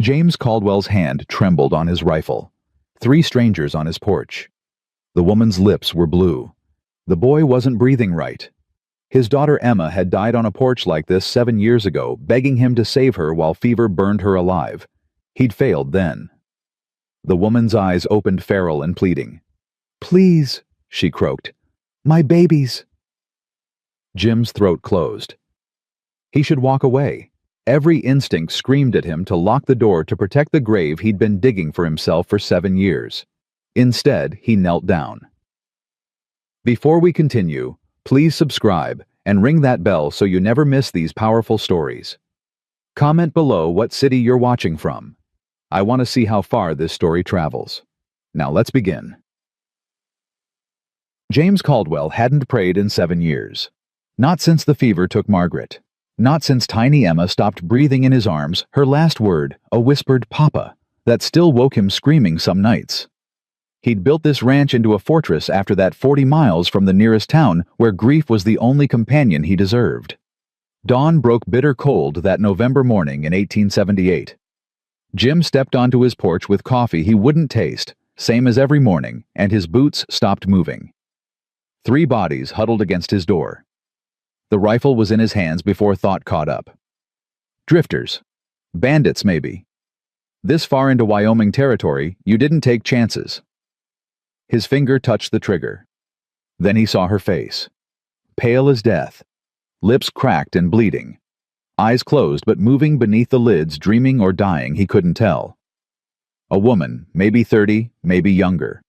James Caldwell's hand trembled on his rifle. 3 strangers on his porch. The woman's lips were blue. The boy wasn't breathing right. His daughter Emma had died on a porch like this 7 years ago, begging him to save her while fever burned her alive. He'd failed then. The woman's eyes opened feral and pleading. "Please," she croaked. "My babies." Jim's throat closed. He should walk away. Every instinct screamed at him to lock the door to protect the grave he'd been digging for himself for 7 years. Instead, he knelt down. Before we continue, please subscribe and ring that bell so you never miss these powerful stories. Comment below what city you're watching from. I want to see how far this story travels. Now let's begin. James Caldwell hadn't prayed in 7 years. Not since the fever took Margaret. Not since tiny Emma stopped breathing in his arms, her last word, a whispered "Papa," that still woke him screaming some nights. He'd built this ranch into a fortress after that 40 miles from the nearest town where grief was the only companion he deserved. Dawn broke bitter cold that November morning in 1878. Jim stepped onto his porch with coffee he wouldn't taste, same as every morning, and his boots stopped moving. 3 bodies huddled against his door. The rifle was in his hands before thought caught up. Drifters. Bandits, maybe. This far into Wyoming territory, you didn't take chances. His finger touched the trigger. Then he saw her face. Pale as death. Lips cracked and bleeding. Eyes closed but moving beneath the lids, dreaming or dying, he couldn't tell. A woman, maybe 30, maybe younger.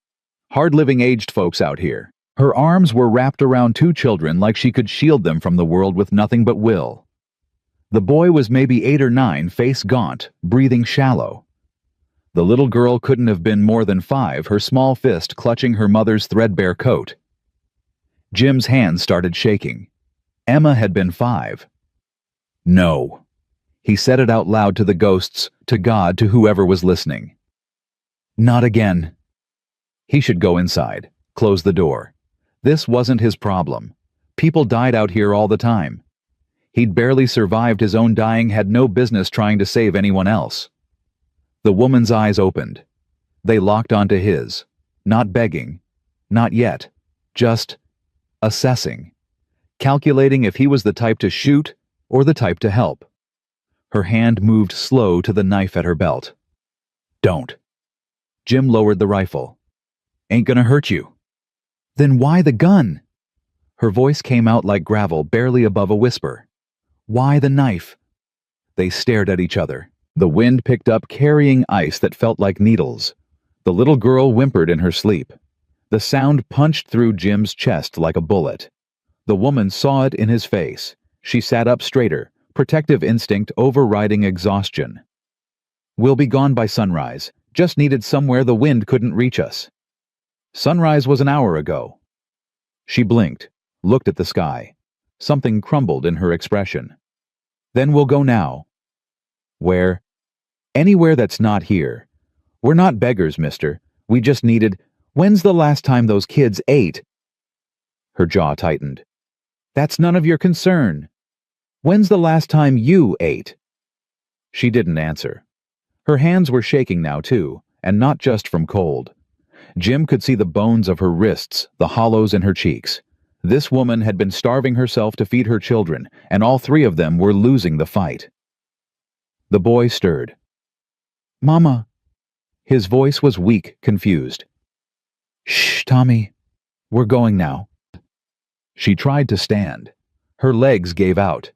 Hard-living aged folks out here. Her arms were wrapped around 2 children like she could shield them from the world with nothing but will. The boy was maybe 8 or 9, face gaunt, breathing shallow. The little girl couldn't have been more than 5, her small fist clutching her mother's threadbare coat. Jim's hands started shaking. Emma had been 5. No. He said it out loud to the ghosts, to God, to whoever was listening. Not again. He should go inside, close the door. This wasn't his problem. People died out here all the time. He'd barely survived his own dying, had no business trying to save anyone else. The woman's eyes opened. They locked onto his. Not begging. Not yet. Just assessing. Calculating if he was the type to shoot or the type to help. Her hand moved slow to the knife at her belt. Don't. Jim lowered the rifle. Ain't gonna hurt you. Then why the gun? Her voice came out like gravel, barely above a whisper. Why the knife? They stared at each other. The wind picked up, carrying ice that felt like needles. The little girl whimpered in her sleep. The sound punched through Jim's chest like a bullet. The woman saw it in his face. She sat up straighter, protective instinct overriding exhaustion. We'll be gone by sunrise. Just needed somewhere the wind couldn't reach us. Sunrise was an hour ago. She blinked, looked at the sky. Something crumbled in her expression. Then we'll go now. Where? Anywhere that's not here. We're not beggars, mister. We just needed... When's the last time those kids ate? Her jaw tightened. That's none of your concern. When's the last time you ate? She didn't answer. Her hands were shaking now, too, and not just from cold. Jim could see the bones of her wrists, the hollows in her cheeks. This woman had been starving herself to feed her children, and all 3 of them were losing the fight. The boy stirred. Mama. His voice was weak, confused. Shh, Tommy. We're going now. She tried to stand. Her legs gave out.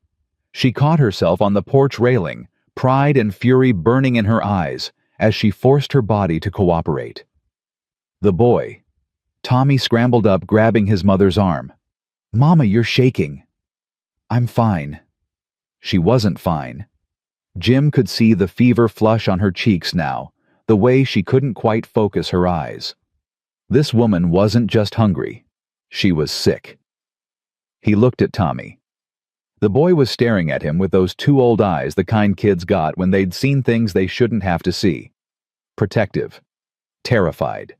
She caught herself on the porch railing, pride and fury burning in her eyes, as she forced her body to cooperate. The boy. Tommy scrambled up, grabbing his mother's arm. Mama, you're shaking. I'm fine. She wasn't fine. Jim could see the fever flush on her cheeks now, the way she couldn't quite focus her eyes. This woman wasn't just hungry. She was sick. He looked at Tommy. The boy was staring at him with those 2 old eyes the kind kids got when they'd seen things they shouldn't have to see. Protective. Terrified.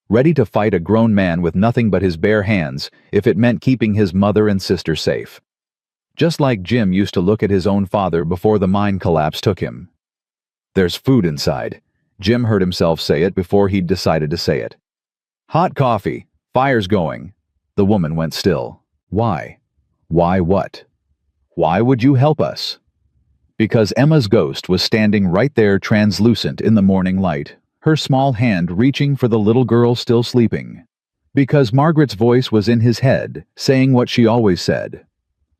Ready to fight a grown man with nothing but his bare hands if it meant keeping his mother and sister safe. Just like Jim used to look at his own father before the mine collapse took him. There's food inside. Jim heard himself say it before he'd decided to say it. Hot coffee. Fire's going. The woman went still. Why? Why what? Why would you help us? Because Emma's ghost was standing right there translucent in the morning light, her small hand reaching for the little girl still sleeping. Because Margaret's voice was in his head, saying what she always said.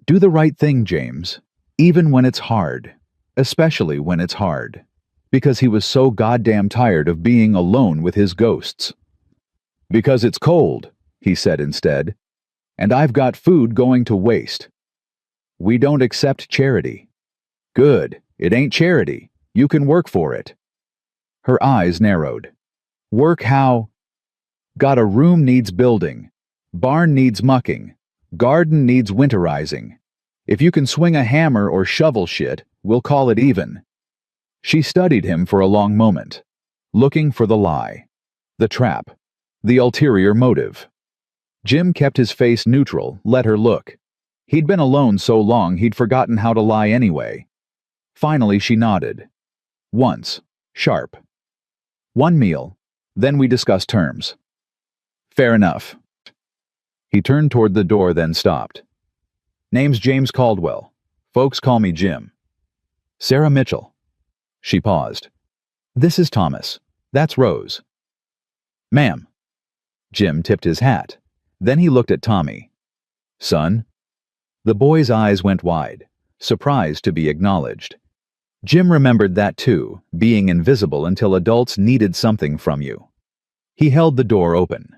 Do the right thing, James. Even when it's hard. Especially when it's hard. Because he was so goddamn tired of being alone with his ghosts. Because it's cold, he said instead. And I've got food going to waste. We don't accept charity. Good. It ain't charity. You can work for it. Her eyes narrowed. Work how? Got a room needs building. Barn needs mucking. Garden needs winterizing. If you can swing a hammer or shovel shit, we'll call it even. She studied him for a long moment, looking for the lie, the trap, the ulterior motive. Jim kept his face neutral, let her look. He'd been alone so long he'd forgotten how to lie anyway. Finally she nodded. Once, sharp. One meal, then we discuss terms. Fair enough. He turned toward the door, then stopped. Name's James Caldwell. Folks call me Jim. Sarah Mitchell. She paused. This is Thomas. That's Rose. Ma'am. Jim tipped his hat. Then he looked at Tommy. Son? The boy's eyes went wide, surprised to be acknowledged. Jim remembered that too, being invisible until adults needed something from you. He held the door open.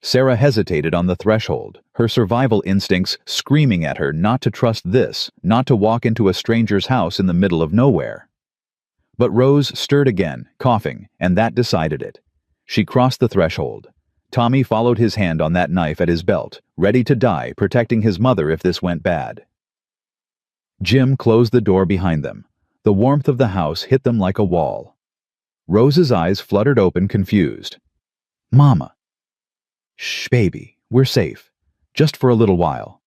Sarah hesitated on the threshold, her survival instincts screaming at her not to trust this, not to walk into a stranger's house in the middle of nowhere. But Rose stirred again, coughing, and that decided it. She crossed the threshold. Tommy followed his hand on that knife at his belt, ready to die, protecting his mother if this went bad. Jim closed the door behind them. The warmth of the house hit them like a wall. Rose's eyes fluttered open, confused. Mama. Shh, baby, we're safe. Just for a little while.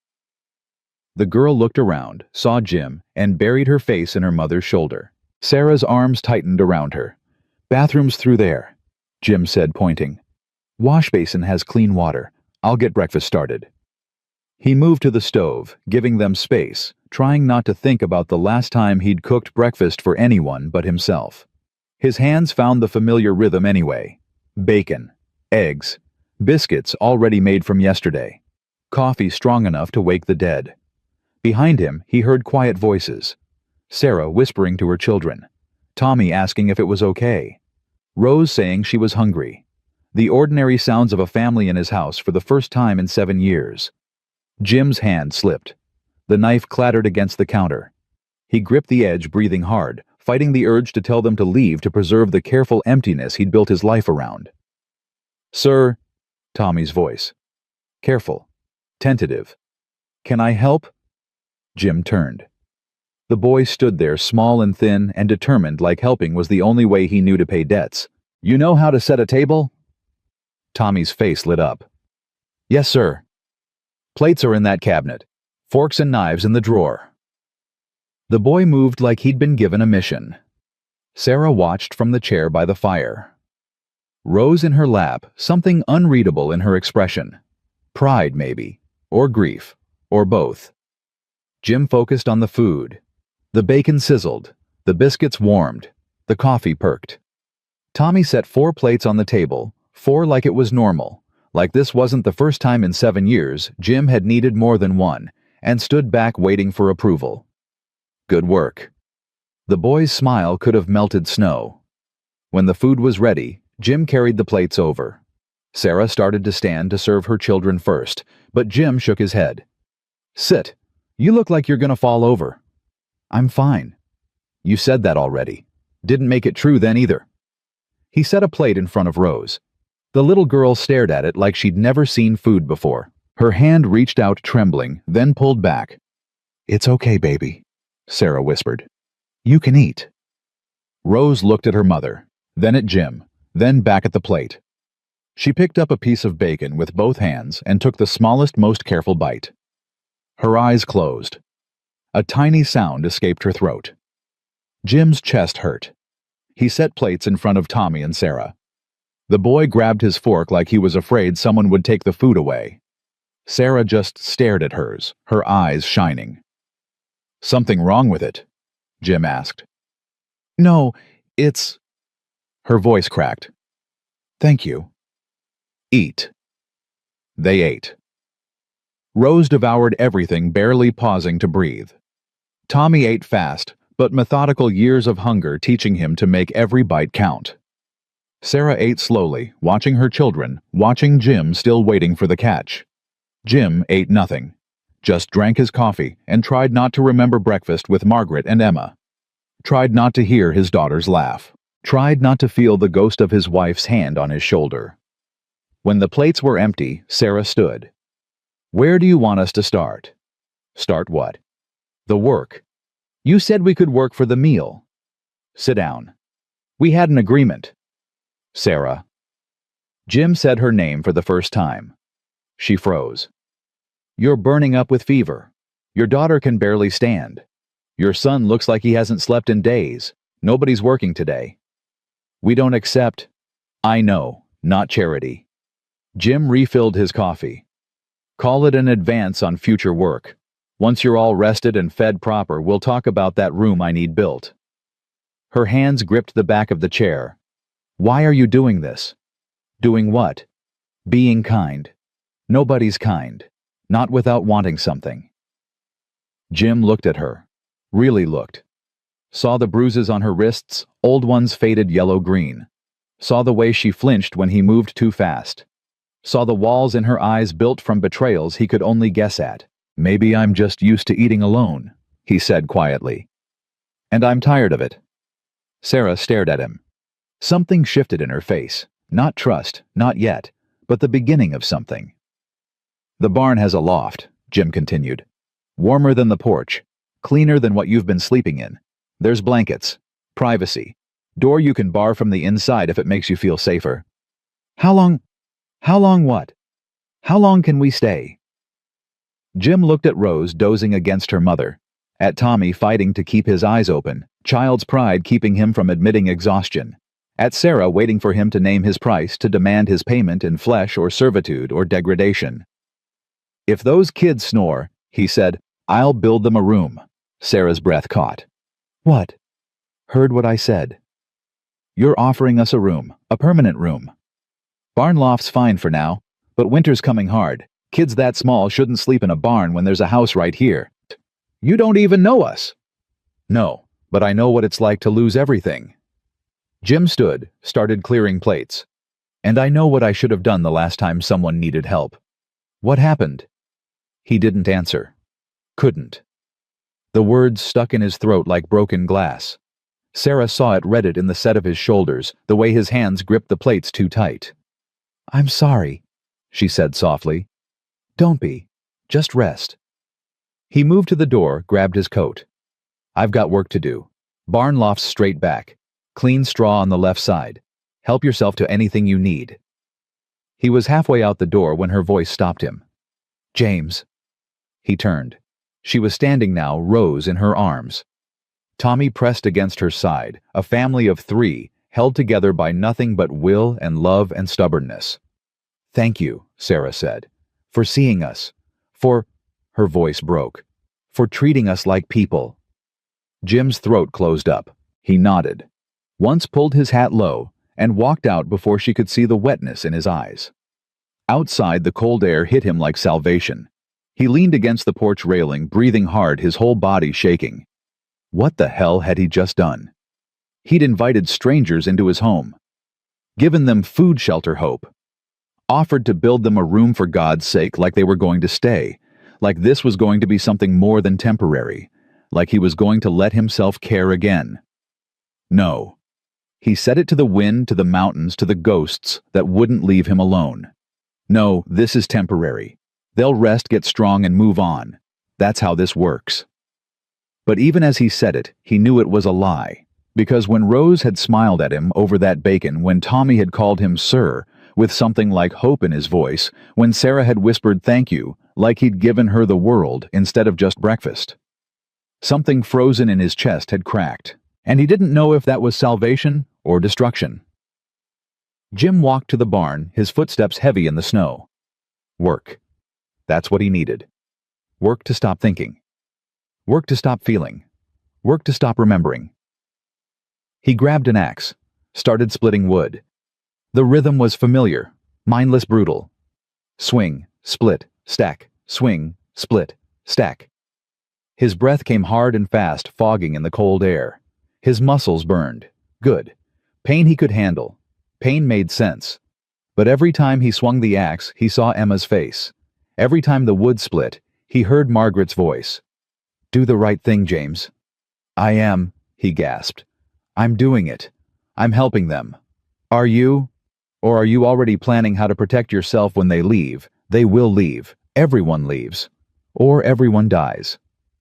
The girl looked around, saw Jim, and buried her face in her mother's shoulder. Sarah's arms tightened around her. Bathroom's through there, Jim said, pointing. Wash basin has clean water. I'll get breakfast started. He moved to the stove, giving them space, trying not to think about the last time he'd cooked breakfast for anyone but himself. His hands found the familiar rhythm anyway. Bacon, eggs, biscuits already made from yesterday, coffee strong enough to wake the dead. Behind him, he heard quiet voices. Sarah whispering to her children. Tommy asking if it was okay. Rose saying she was hungry. The ordinary sounds of a family in his house for the first time in 7 years. Jim's hand slipped. The knife clattered against the counter. He gripped the edge, breathing hard, fighting the urge to tell them to leave to preserve the careful emptiness he'd built his life around. Sir, Tommy's voice. Careful. Tentative. Can I help? Jim turned. The boy stood there, small and thin and determined, like helping was the only way he knew to pay debts. You know how to set a table? Tommy's face lit up. Yes, sir. Plates are in that cabinet. Forks and knives in the drawer. The boy moved like he'd been given a mission. Sarah watched from the chair by the fire. Rose in her lap, something unreadable in her expression. Pride, maybe. Or grief. Or both. Jim focused on the food. The bacon sizzled. The biscuits warmed. The coffee perked. Tommy set 4 plates on the table, 4 like it was normal. Like this wasn't the first time in 7 years Jim had needed more than one, and stood back waiting for approval. Good work. The boy's smile could have melted snow. When the food was ready, Jim carried the plates over. Sarah started to stand to serve her children first, but Jim shook his head. Sit. You look like you're gonna fall over. I'm fine. You said that already. Didn't make it true then either. He set a plate in front of Rose. The little girl stared at it like she'd never seen food before. Her hand reached out trembling, then pulled back. It's okay, baby, Sarah whispered. You can eat. Rose looked at her mother, then at Jim, then back at the plate. She picked up a piece of bacon with both hands and took the smallest, most careful bite. Her eyes closed. A tiny sound escaped her throat. Jim's chest hurt. He set plates in front of Tommy and Sarah. The boy grabbed his fork like he was afraid someone would take the food away. Sarah just stared at hers, her eyes shining. "Something wrong with it?" Jim asked. "No, it's—" Her voice cracked. "Thank you." "Eat." They ate. Rose devoured everything, barely pausing to breathe. Tommy ate fast, but methodical, years of hunger teaching him to make every bite count. Sarah ate slowly, watching her children, watching Jim still waiting for the catch. Jim ate nothing, just drank his coffee and tried not to remember breakfast with Margaret and Emma. Tried not to hear his daughter's laugh. Tried not to feel the ghost of his wife's hand on his shoulder. When the plates were empty, Sarah stood. "Where do you want us to start?" "Start what?" "The work. You said we could work for the meal." "Sit down." "We had an agreement." "Sarah." Jim said her name for the first time. She froze. "You're burning up with fever. Your daughter can barely stand. Your son looks like he hasn't slept in days. Nobody's working today." "We don't accept—" "I know, not charity." Jim refilled his coffee. "Call it an advance on future work. Once you're all rested and fed proper, we'll talk about that room I need built." Her hands gripped the back of the chair. "Why are you doing this?" "Doing what?" "Being kind. Nobody's kind. Not without wanting something." Jim looked at her. Really looked. Saw the bruises on her wrists, old ones faded yellow-green. Saw the way she flinched when he moved too fast. Saw the walls in her eyes built from betrayals he could only guess at. "Maybe I'm just used to eating alone," he said quietly. "And I'm tired of it." Sarah stared at him. Something shifted in her face. Not trust, not yet, but the beginning of something. "The barn has a loft," Jim continued. "Warmer than the porch. Cleaner than what you've been sleeping in. There's blankets. Privacy. Door you can bar from the inside if it makes you feel safer." How long what? How long can we stay?" Jim looked at Rose dozing against her mother, at Tommy fighting to keep his eyes open, child's pride keeping him from admitting exhaustion, at Sarah waiting for him to name his price, to demand his payment in flesh or servitude or degradation. "If those kids snore," he said, "I'll build them a room." Sarah's breath caught. "What?" "Heard what I said. You're offering us a room, a permanent room. Barn loft's fine for now, but winter's coming hard. Kids that small shouldn't sleep in a barn when there's a house right here." "You don't even know us." "No, but I know what it's like to lose everything." Jim stood, started clearing plates. "And I know what I should have done the last time someone needed help." "What happened?" He didn't answer. Couldn't. The words stuck in his throat like broken glass. Sarah saw it, read it in the set of his shoulders, the way his hands gripped the plates too tight. "I'm sorry," she said softly. "Don't be. Just rest." He moved to the door, grabbed his coat. "I've got work to do. Barn loft's straight back. Clean straw on the left side. Help yourself to anything you need." He was halfway out the door when her voice stopped him. "James." He turned. She was standing now, Rose in her arms. Tommy pressed against her side, a family of 3, held together by nothing but will and love and stubbornness. "Thank you," Sarah said, "for seeing us. For—" her voice broke. "For treating us like people." Jim's throat closed up. He nodded. Once pulled his hat low, and walked out before she could see the wetness in his eyes. Outside, the cold air hit him like salvation. He leaned against the porch railing, breathing hard, his whole body shaking. What the hell had he just done? He'd invited strangers into his home. Given them food, shelter, hope. Offered to build them a room for God's sake, like they were going to stay. Like this was going to be something more than temporary. Like he was going to let himself care again. No. He said it to the wind, to the mountains, to the ghosts that wouldn't leave him alone. No, this is temporary. They'll rest, get strong, and move on. That's how this works. But even as he said it, he knew it was a lie. Because when Rose had smiled at him over that bacon, when Tommy had called him sir, with something like hope in his voice, when Sarah had whispered thank you, like he'd given her the world instead of just breakfast. Something frozen in his chest had cracked, and he didn't know if that was salvation or destruction. Jim walked to the barn, his footsteps heavy in the snow. Work. That's what he needed. Work to stop thinking. Work to stop feeling. Work to stop remembering. He grabbed an axe, started splitting wood. The rhythm was familiar, mindless, brutal. Swing, split, stack, swing, split, stack. His breath came hard and fast, fogging in the cold air. His muscles burned. Good. Pain he could handle. Pain made sense. But every time he swung the axe, he saw Emma's face. Every time the wood split, he heard Margaret's voice. "Do the right thing, James." "I am," he gasped. "I'm doing it. I'm helping them. Are you? Or are you already planning how to protect yourself when they leave? They will leave. Everyone leaves. Or everyone dies."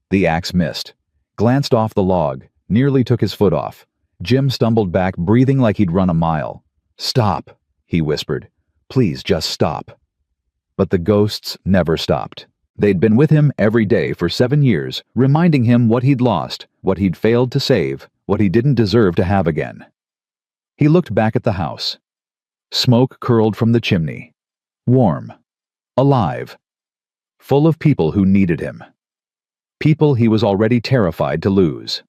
The axe missed. Glanced off the log, nearly took his foot off. Jim stumbled back, breathing like he'd run a mile. "Stop," he whispered. "Please just stop." But the ghosts never stopped. They'd been with him every day for 7 years, reminding him what he'd lost, what he'd failed to save, what he didn't deserve to have again. He looked back at the house. Smoke curled from the chimney. Warm. Alive. Full of people who needed him. People he was already terrified to lose.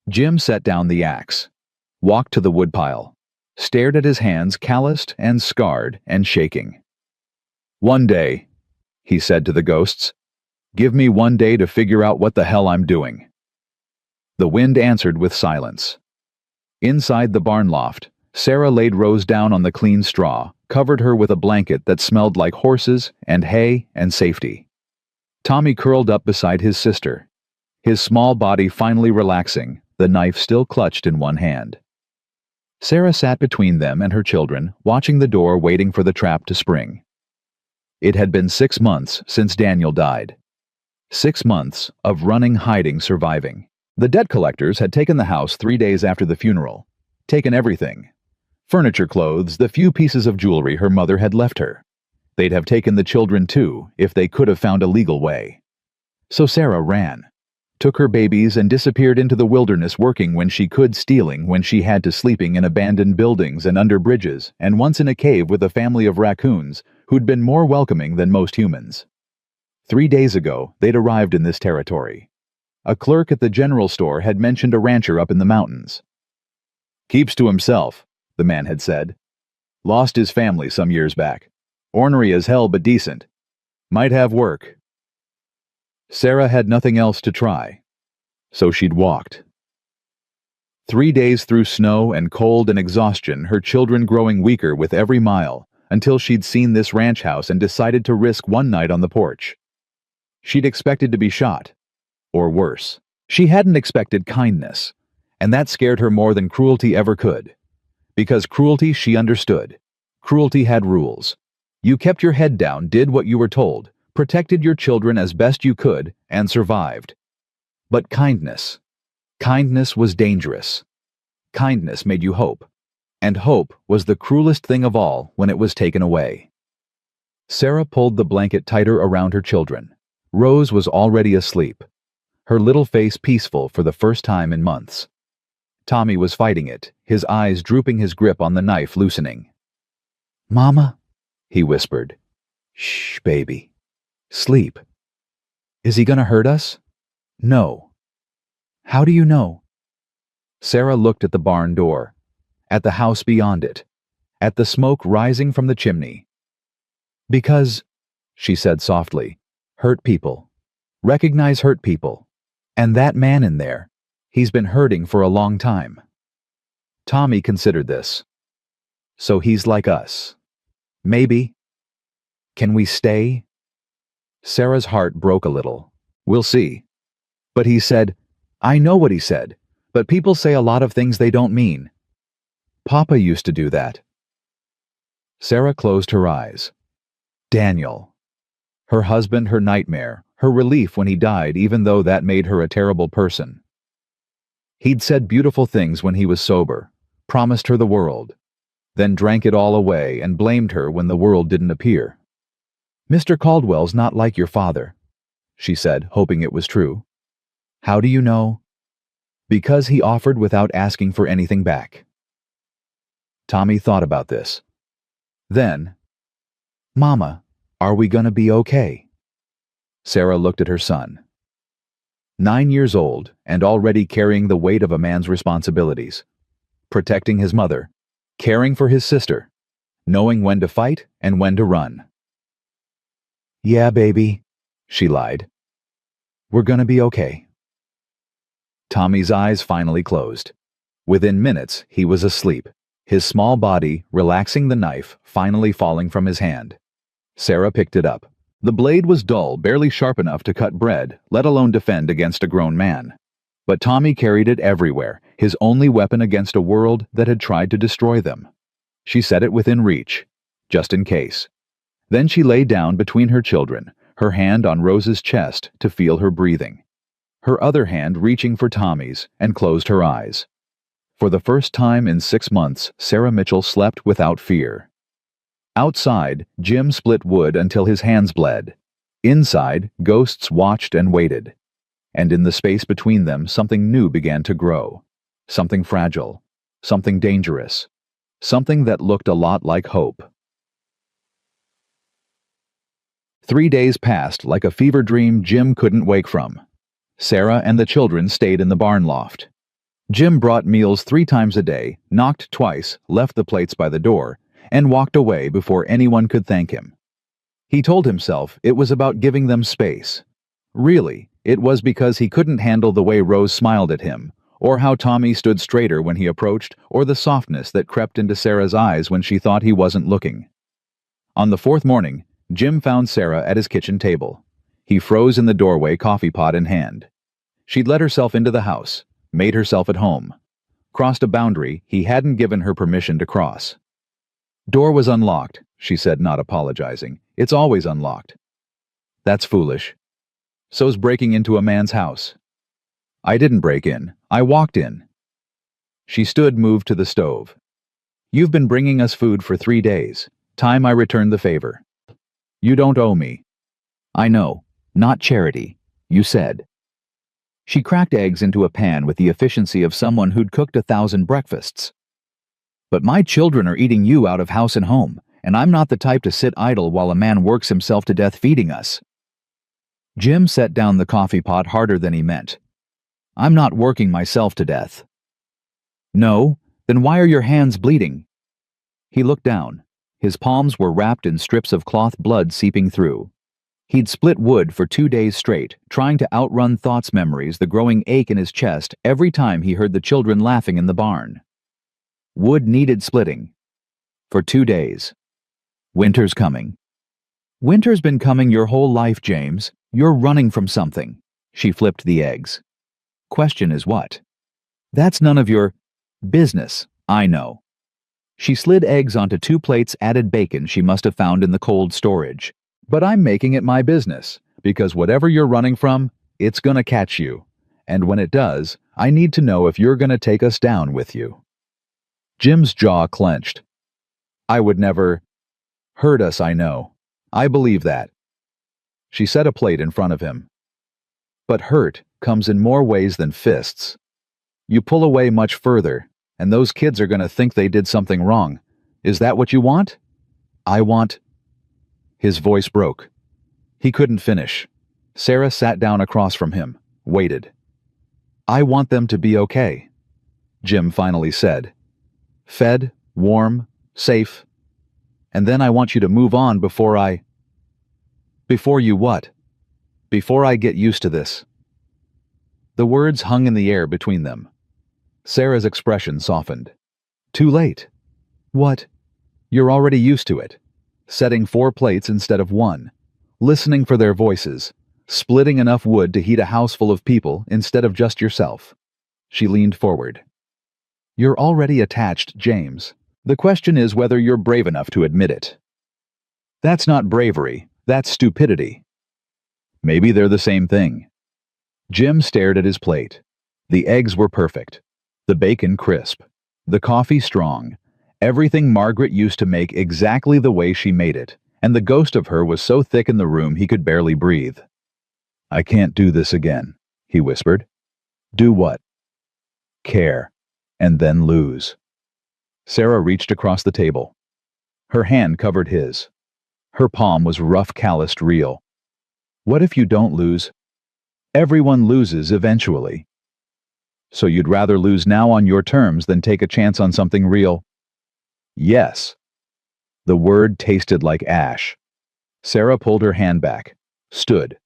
Jim set down the axe, walked to the woodpile, stared at his hands, calloused and scarred and shaking. "One day," he said to the ghosts. "Give me 1 day to figure out what the hell I'm doing." The wind answered with silence. Inside the barn loft, Sarah laid Rose down on the clean straw, covered her with a blanket that smelled like horses and hay and safety. Tommy curled up beside his sister, his small body finally relaxing, the knife still clutched in one hand. Sarah sat between them and her children, watching the door, waiting for the trap to spring. It had been 6 months since Daniel died. 6 months of running, hiding, surviving. The debt collectors had taken the house 3 days after the funeral. Taken everything. Furniture, clothes, the few pieces of jewelry her mother had left her. They'd have taken the children too, if they could have found a legal way. So Sarah ran. Took her babies and disappeared into the wilderness, working when she could, stealing when she had to, sleeping in abandoned buildings and under bridges, and once in a cave with a family of raccoons who'd been more welcoming than most humans. 3 days ago, they'd arrived in this territory. A clerk at the general store had mentioned a rancher up in the mountains. "Keeps to himself," the man had said. "Lost his family some years back. Ornery as hell but decent. Might have work." Sarah had nothing else to try, so she'd walked. 3 days through snow and cold and exhaustion, her children growing weaker with every mile, until she'd seen this ranch house and decided to risk one night on the porch. She'd expected to be shot, or worse. She hadn't expected kindness, and that scared her more than cruelty ever could. Because cruelty she understood. Cruelty had rules. You kept your head down, did what you were told, protected your children as best you could, and survived. But kindness was dangerous. Kindness made you hope, and hope was the cruelest thing of all when it was taken away. Sarah pulled the blanket tighter around her children. Rose was already asleep, her little face peaceful for the first time in months. Tommy was fighting it, his eyes drooping, his grip on the knife loosening. "Mama," he whispered. "Shh, baby. Sleep. Is he gonna hurt us?" "No." "How do you know?" Sarah looked at the barn door, at the house beyond it, at the smoke rising from the chimney. "Because," she said softly, "hurt people. Recognize hurt people. And that man in there, he's been hurting for a long time." Tommy considered this. "So he's like us. Maybe. Can we stay?" Sarah's heart broke a little. "We'll see." "But he said," "I know what he said, but people say a lot of things they don't mean. Papa used to do that." Sarah closed her eyes. Daniel. Her husband, her nightmare, her relief when he died, even though that made her a terrible person. He'd said beautiful things when he was sober, promised her the world, then drank it all away and blamed her when the world didn't appear. "Mr. Caldwell's not like your father," she said, hoping it was true. "How do you know?" "Because he offered without asking for anything back. Tommy thought about this. Then, "Mama, are we gonna be okay?" Sarah looked at her son. 9 years old and already carrying the weight of a man's responsibilities. Protecting his mother, caring for his sister, knowing when to fight and when to run. "Yeah, baby," she lied. "We're gonna be okay." Tommy's eyes finally closed. Within minutes, he was asleep, his small body relaxing, the knife finally falling from his hand. Sarah picked it up. The blade was dull, barely sharp enough to cut bread, let alone defend against a grown man. But Tommy carried it everywhere, his only weapon against a world that had tried to destroy them. She set it within reach, just in case. Then she lay down between her children, her hand on Rose's chest to feel her breathing, her other hand reaching for Tommy's, and closed her eyes. For the first time in 6 months, Sarah Mitchell slept without fear. Outside, Jim split wood until his hands bled. Inside, ghosts watched and waited. And in the space between them, something new began to grow. Something fragile. Something dangerous. Something that looked a lot like hope. 3 days passed like a fever dream Jim couldn't wake from. Sarah and the children stayed in the barn loft. Jim brought meals 3 times a day, knocked twice, left the plates by the door, and walked away before anyone could thank him. He told himself it was about giving them space. Really, it was because he couldn't handle the way Rose smiled at him, or how Tommy stood straighter when he approached, or the softness that crept into Sarah's eyes when she thought he wasn't looking. On the 4th morning, Jim found Sarah at his kitchen table. He froze in the doorway, coffee pot in hand. She'd let herself into the house, made herself at home, crossed a boundary he hadn't given her permission to cross. "Door was unlocked," she said, not apologizing. "It's always unlocked." "That's foolish. So's breaking into a man's house." "I didn't break in. I walked in." She stood, moved to the stove. "You've been bringing us food for 3 days. Time I returned the favor." "You don't owe me." "I know. Not charity. You said." She cracked eggs into a pan with the efficiency of someone who'd cooked 1,000 breakfasts. "But my children are eating you out of house and home, and I'm not the type to sit idle while a man works himself to death feeding us." Jim set down the coffee pot harder than he meant. "I'm not working myself to death." "No? Then why are your hands bleeding?" He looked down. His palms were wrapped in strips of cloth, blood seeping through. He'd split wood for 2 days straight, trying to outrun thoughts, memories, the growing ache in his chest every time he heard the children laughing in the barn. Wood needed splitting. For 2 days. Winter's coming. "Winter's been coming your whole life, James. You're running from something." She flipped the eggs. "Question is what?" "That's none of your business, I know." She slid eggs onto 2 plates, added bacon she must have found in the cold storage. "But I'm making it my business, because whatever you're running from, it's gonna catch you. And when it does, I need to know if you're gonna take us down with you." Jim's jaw clenched. "I would never hurt us, I know. I believe that." She set a plate in front of him. "But hurt comes in more ways than fists. You pull away much further, and those kids are going to think they did something wrong. Is that what you want?" "I want—" His voice broke. He couldn't finish. Sarah sat down across from him, waited. "I want them to be okay," Jim finally said. "Fed, warm, safe. And then I want you to move on before I—" "Before you what?" "Before I get used to this." The words hung in the air between them. Sarah's expression softened. "Too late." "What?" "You're already used to it. Setting 4 plates instead of 1. Listening for their voices. Splitting enough wood to heat a house full of people instead of just yourself." She leaned forward. "You're already attached, James. The question is whether you're brave enough to admit it." "That's not bravery. That's stupidity." "Maybe they're the same thing." Jim stared at his plate. The eggs were perfect. The bacon crisp. The coffee strong. Everything Margaret used to make exactly the way she made it, and the ghost of her was so thick in the room he could barely breathe. "I can't do this again," he whispered. "Do what?" "Care. And then lose." Sarah reached across the table. Her hand covered his. Her palm was rough, calloused, real. What if you don't lose? Everyone loses eventually. So you'd rather lose now on your terms than take a chance on something real? Yes. The word tasted like ash. Sarah pulled her hand back, stood,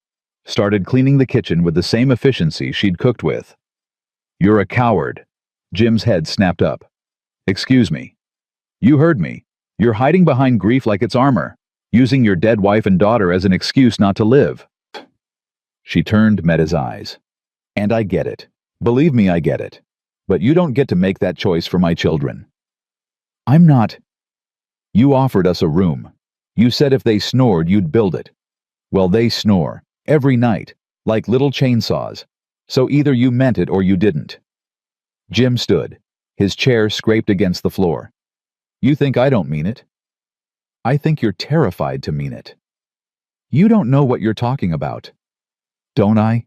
started cleaning the kitchen with the same efficiency she'd cooked with. You're a coward. Jim's head snapped up. Excuse me. You heard me. You're hiding behind grief like it's armor, using your dead wife and daughter as an excuse not to live. She turned, met his eyes. And I get it. Believe me, I get it. But you don't get to make that choice for my children. I'm not. You offered us a room. You said if they snored, you'd build it. Well, they snore, every night, like little chainsaws. So either you meant it or you didn't. Jim stood. His chair scraped against the floor. You think I don't mean it? I think you're terrified to mean it. You don't know what you're talking about. Don't I?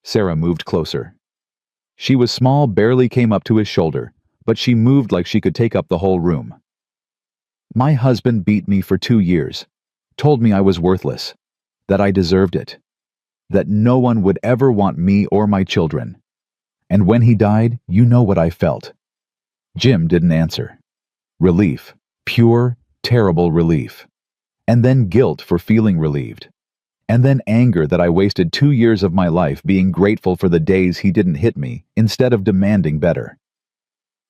Sarah moved closer. She was small, barely came up to his shoulder, but she moved like she could take up the whole room. My husband beat me for 2 years, told me I was worthless, that I deserved it, that no one would ever want me or my children. And when he died, you know what I felt. Jim didn't answer. Relief, pure, terrible relief. And then guilt for feeling relieved. And then anger that I wasted 2 years of my life being grateful for the days he didn't hit me instead of demanding better.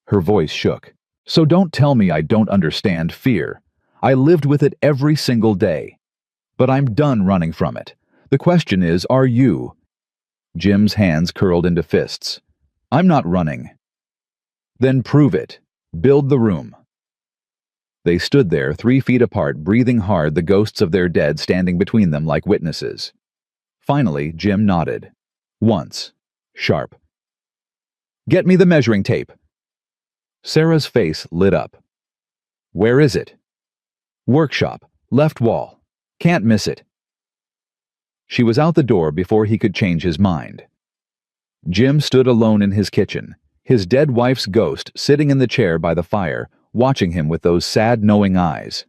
Her voice shook. So don't tell me I don't understand fear. I lived with it every single day. But I'm done running from it. The question is, are you? Jim's hands curled into fists. I'm not running. Then prove it. Build the room. They stood there 3 feet apart, breathing hard, the ghosts of their dead standing between them like witnesses. Finally, Jim nodded. Once. Sharp. Get me the measuring tape. Sarah's face lit up. Where is it? Workshop. Left wall. Can't miss it. She was out the door before he could change his mind. Jim stood alone in his kitchen, his dead wife's ghost sitting in the chair by the fire, watching him with those sad, knowing eyes.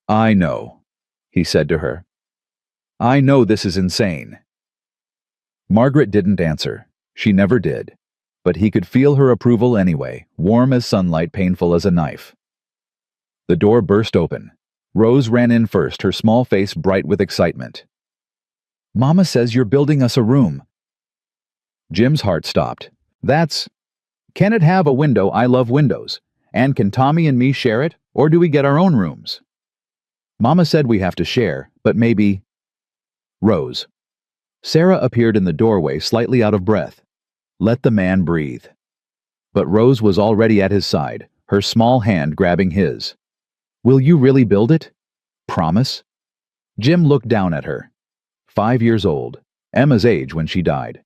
I know, he said to her. I know this is insane. Margaret didn't answer. She never did. But he could feel her approval anyway, warm as sunlight, painful as a knife. The door burst open. Rose ran in first, her small face bright with excitement. Mama says you're building us a room. Jim's heart stopped. Can it have a window? I love windows. And can Tommy and me share it, or do we get our own rooms? Mama said we have to share, but maybe... Rose. Sarah appeared in the doorway, slightly out of breath. Let the man breathe. But Rose was already at his side, her small hand grabbing his. Will you really build it? Promise? Jim looked down at her. 5 years old, Emma's age when she died.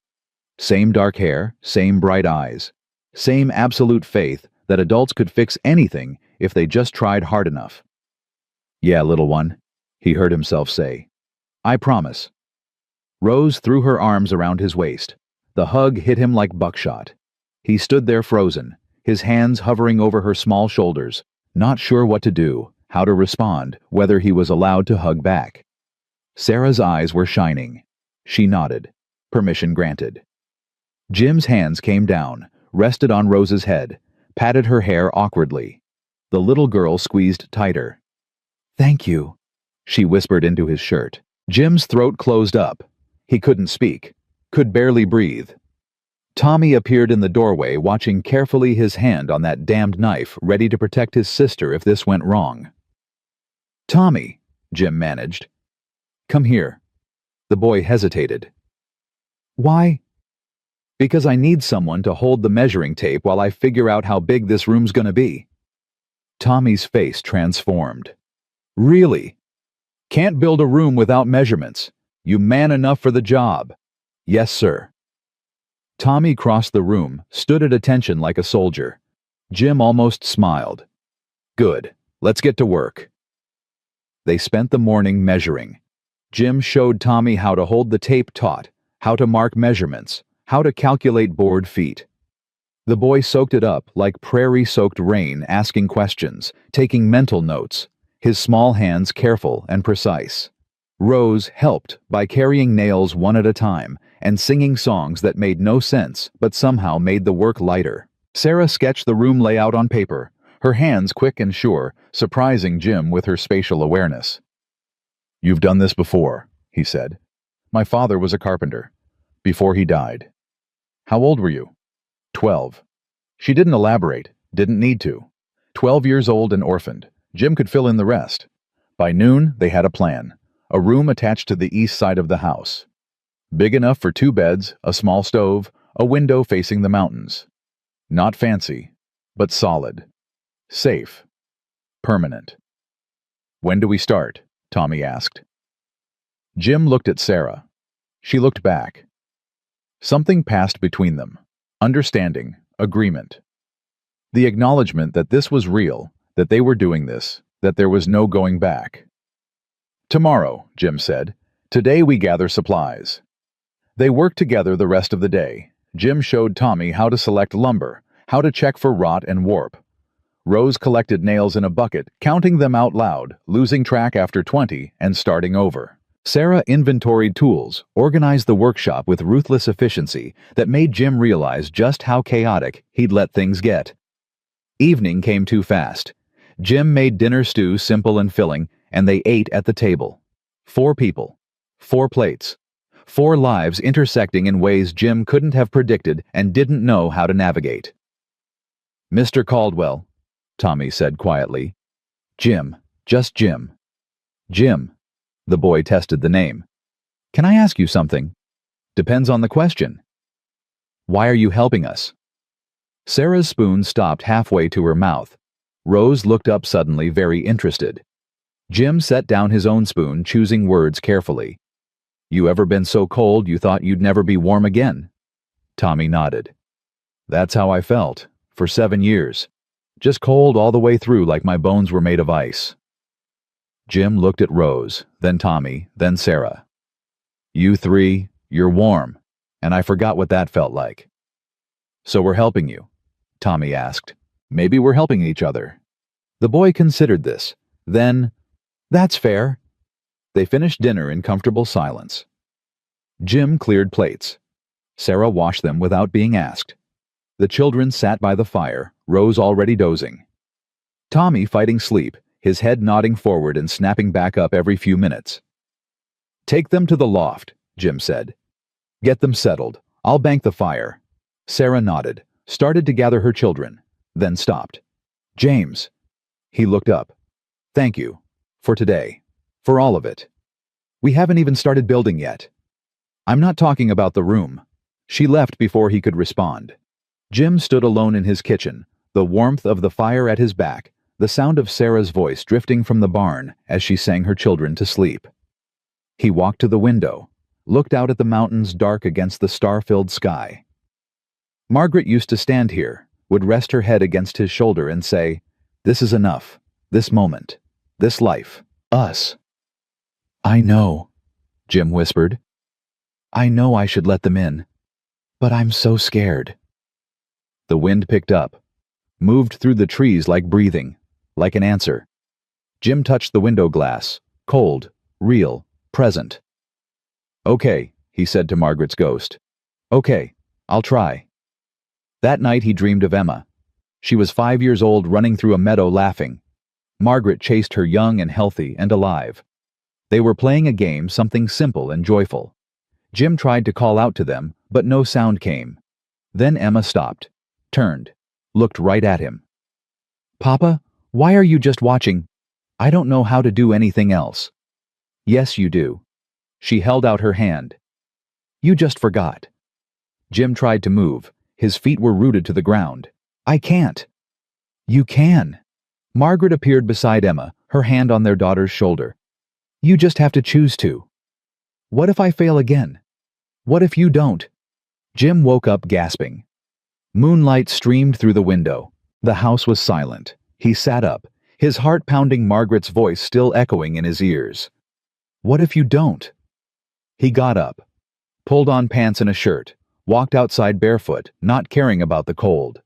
Same dark hair, same bright eyes, same absolute faith that adults could fix anything if they just tried hard enough. Yeah, little one, he heard himself say. I promise. Rose threw her arms around his waist. The hug hit him like buckshot. He stood there frozen, his hands hovering over her small shoulders, not sure what to do, how to respond, whether he was allowed to hug back. Sarah's eyes were shining. She nodded. Permission granted. Jim's hands came down, rested on Rose's head, patted her hair awkwardly. The little girl squeezed tighter. Thank you, she whispered into his shirt. Jim's throat closed up. He couldn't speak, could barely breathe. Tommy appeared in the doorway, watching carefully, his hand on that damned knife, ready to protect his sister if this went wrong. Tommy, Jim managed. Come here. The boy hesitated. Why? Because I need someone to hold the measuring tape while I figure out how big this room's gonna be. Tommy's face transformed. Really? Can't build a room without measurements. You man enough for the job. Yes, sir. Tommy crossed the room, stood at attention like a soldier. Jim almost smiled. Good. Let's get to work. They spent the morning measuring. Jim showed Tommy how to hold the tape taut, how to mark measurements, how to calculate board feet. The boy soaked it up like prairie-soaked rain, asking questions, taking mental notes, his small hands careful and precise. Rose helped by carrying nails one at a time and singing songs that made no sense but somehow made the work lighter. Sarah sketched the room layout on paper, her hands quick and sure, surprising Jim with her spatial awareness. "You've done this before," he said. "My father was a carpenter. Before he died." "How old were you?" 12. She didn't elaborate, didn't need to. 12 years old and orphaned. Jim could fill in the rest. By noon, they had a plan. A room attached to the east side of the house. Big enough for 2 beds, a small stove, a window facing the mountains. Not fancy, but solid. Safe. Permanent. "When do we start?" Tommy asked. Jim looked at Sarah. She looked back. Something passed between them. Understanding, agreement. The acknowledgement that this was real, that they were doing this, that there was no going back. "Tomorrow," Jim said. "Today we gather supplies." They worked together the rest of the day. Jim showed Tommy how to select lumber, how to check for rot and warp. Rose collected nails in a bucket, counting them out loud, losing track after 20 and starting over. Sarah inventoried tools, organized the workshop with ruthless efficiency that made Jim realize just how chaotic he'd let things get. Evening came too fast. Jim made dinner stew simple and filling, and they ate at the table. 4 people. 4 plates. 4 lives intersecting in ways Jim couldn't have predicted and didn't know how to navigate. "Mr. Caldwell," Tommy said quietly. "Jim, just Jim." "Jim." The boy tested the name. "Can I ask you something?" "Depends on the question." "Why are you helping us?" Sarah's spoon stopped halfway to her mouth. Rose looked up suddenly, very interested. Jim set down his own spoon, choosing words carefully. "You ever been so cold you thought you'd never be warm again?" Tommy nodded. "That's how I felt, for 7 years. Just cold all the way through like my bones were made of ice." Jim looked at Rose, then Tommy, then Sarah. "You 3, you're warm, and I forgot what that felt like." "So we're helping you?" Tommy asked. "Maybe we're helping each other." The boy considered this. Then, "That's fair." They finished dinner in comfortable silence. Jim cleared plates. Sarah washed them without being asked. The children sat by the fire, Rose already dozing. Tommy fighting sleep, his head nodding forward and snapping back up every few minutes. "Take them to the loft," Jim said. "Get them settled. I'll bank the fire." Sarah nodded, started to gather her children, then stopped. "James." He looked up. "Thank you. For today. For all of it. We haven't even started building yet." "I'm not talking about the room." She left before he could respond. Jim stood alone in his kitchen, the warmth of the fire at his back, the sound of Sarah's voice drifting from the barn as she sang her children to sleep. He walked to the window, looked out at the mountains dark against the star-filled sky. Margaret used to stand here, would rest her head against his shoulder and say, "This is enough. This moment. This life. Us." "I know," Jim whispered. "I know I should let them in. But I'm so scared." The wind picked up, moved through the trees like breathing, like an answer. Jim touched the window glass, cold, real, present. "Okay," he said to Margaret's ghost. "Okay, I'll try." That night he dreamed of Emma. She was 5 years old, running through a meadow laughing. Margaret chased her, young and healthy and alive. They were playing a game, something simple and joyful. Jim tried to call out to them, but no sound came. Then Emma stopped, turned, looked right at him. "Papa, why are you just watching? I don't know how to do anything else." "Yes, you do." She held out her hand. "You just forgot." Jim tried to move. His feet were rooted to the ground. "I can't." "You can." Margaret appeared beside Emma, her hand on their daughter's shoulder. "You just have to choose to." "What if I fail again? What if you don't?" Jim woke up gasping. Moonlight streamed through the window. The house was silent. He sat up, his heart pounding, Margaret's voice still echoing in his ears. "What if you don't?" He got up, pulled on pants and a shirt, walked outside barefoot, not caring about the cold.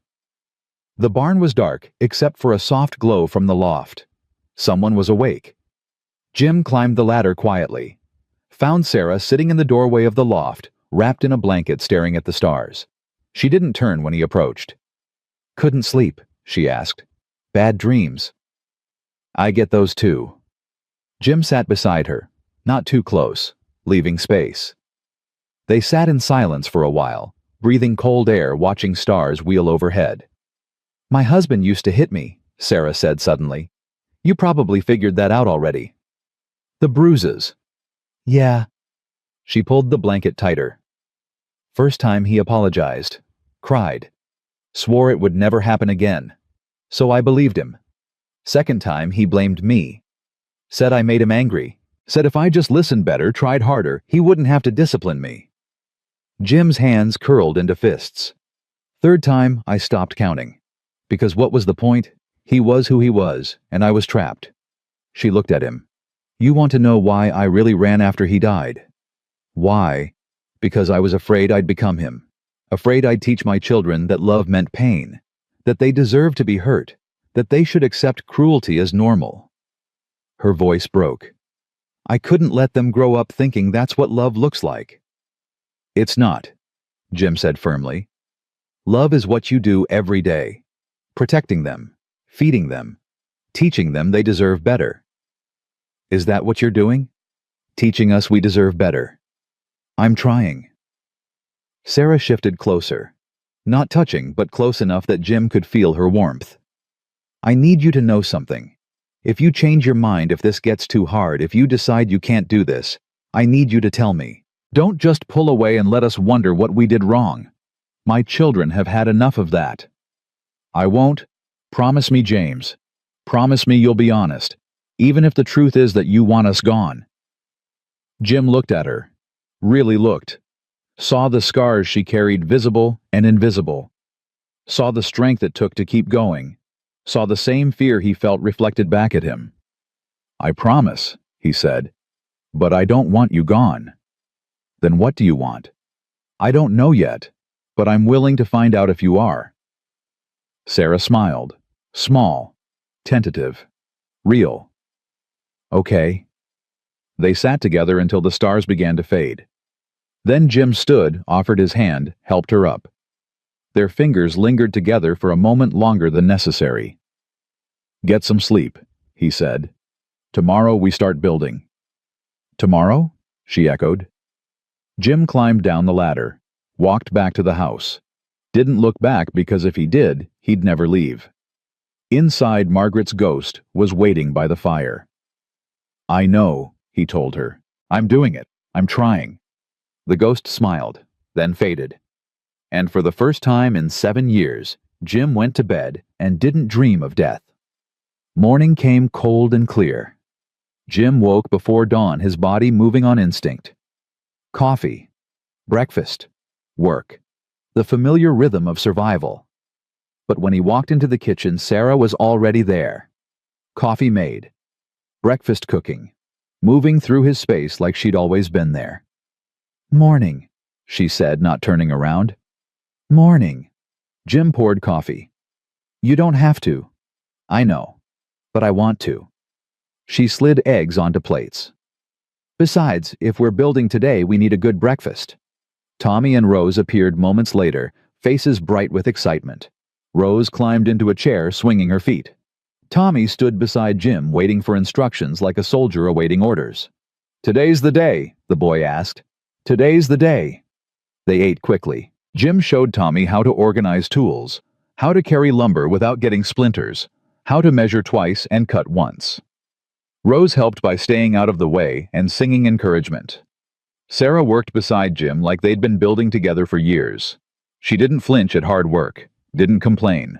The barn was dark, except for a soft glow from the loft. Someone was awake. Jim climbed the ladder quietly, found Sarah sitting in the doorway of the loft, wrapped in a blanket staring at the stars. She didn't turn when he approached. "Couldn't sleep?" she asked. "Bad dreams?" "I get those too." Jim sat beside her, not too close, leaving space. They sat in silence for a while, breathing cold air, watching stars wheel overhead. "My husband used to hit me," Sarah said suddenly. "You probably figured that out already." "The bruises." "Yeah." She pulled the blanket tighter. "First time he apologized, cried, swore it would never happen again. So I believed him. Second time he blamed me. Said I made him angry. Said if I just listened better, tried harder, he wouldn't have to discipline me." Jim's hands curled into fists. "Third time, I stopped counting. Because what was the point? He was who he was, and I was trapped." She looked at him. "You want to know why I really ran after he died?" "Why?" "Because I was afraid I'd become him. Afraid I'd teach my children that love meant pain, that they deserved to be hurt, that they should accept cruelty as normal." Her voice broke. "I couldn't let them grow up thinking that's what love looks like." "It's not," Jim said firmly. "Love is what you do every day. Protecting them, feeding them, teaching them they deserve better." "Is that what you're doing? Teaching us we deserve better?" "I'm trying." Sarah shifted closer, not touching but close enough that Jim could feel her warmth. "I need you to know something. If you change your mind, if this gets too hard, if you decide you can't do this, I need you to tell me. Don't just pull away and let us wonder what we did wrong. My children have had enough of that." "I won't. Promise me, James. Promise me you'll be honest, even if the truth is that you want us gone." Jim looked at her, really looked, saw the scars she carried visible and invisible, saw the strength it took to keep going, saw the same fear he felt reflected back at him. "I promise," he said, "but I don't want you gone." "Then what do you want?" "I don't know yet, but I'm willing to find out if you are." Sarah smiled, small, tentative, real. "Okay." They sat together until the stars began to fade. Then Jim stood, offered his hand, helped her up. Their fingers lingered together for a moment longer than necessary. "Get some sleep," he said. "Tomorrow we start building." "Tomorrow?" she echoed. Jim climbed down the ladder, walked back to the house. Didn't look back because if he did, he'd never leave. Inside, Margaret's ghost was waiting by the fire. "I know," he told her. "I'm doing it. I'm trying." The ghost smiled, then faded. And for the first time in 7 years, Jim went to bed and didn't dream of death. Morning came cold and clear. Jim woke before dawn, his body moving on instinct. Coffee, breakfast, work, the familiar rhythm of survival. But when he walked into the kitchen, Sarah was already there. Coffee made, breakfast cooking, moving through his space like she'd always been there. "Morning," she said, not turning around. "Morning." Jim poured coffee. "You don't have to." "I know, but I want to." She slid eggs onto plates. "Besides, if we're building today, we need a good breakfast." Tommy and Rose appeared moments later, faces bright with excitement. Rose climbed into a chair, swinging her feet. Tommy stood beside Jim, waiting for instructions like a soldier awaiting orders. "Today's the day," the boy asked. "Today's the day." They ate quickly. Jim showed Tommy how to organize tools, how to carry lumber without getting splinters, how to measure twice and cut once. Rose helped by staying out of the way and singing encouragement. Sarah worked beside Jim like they'd been building together for years. She didn't flinch at hard work, didn't complain.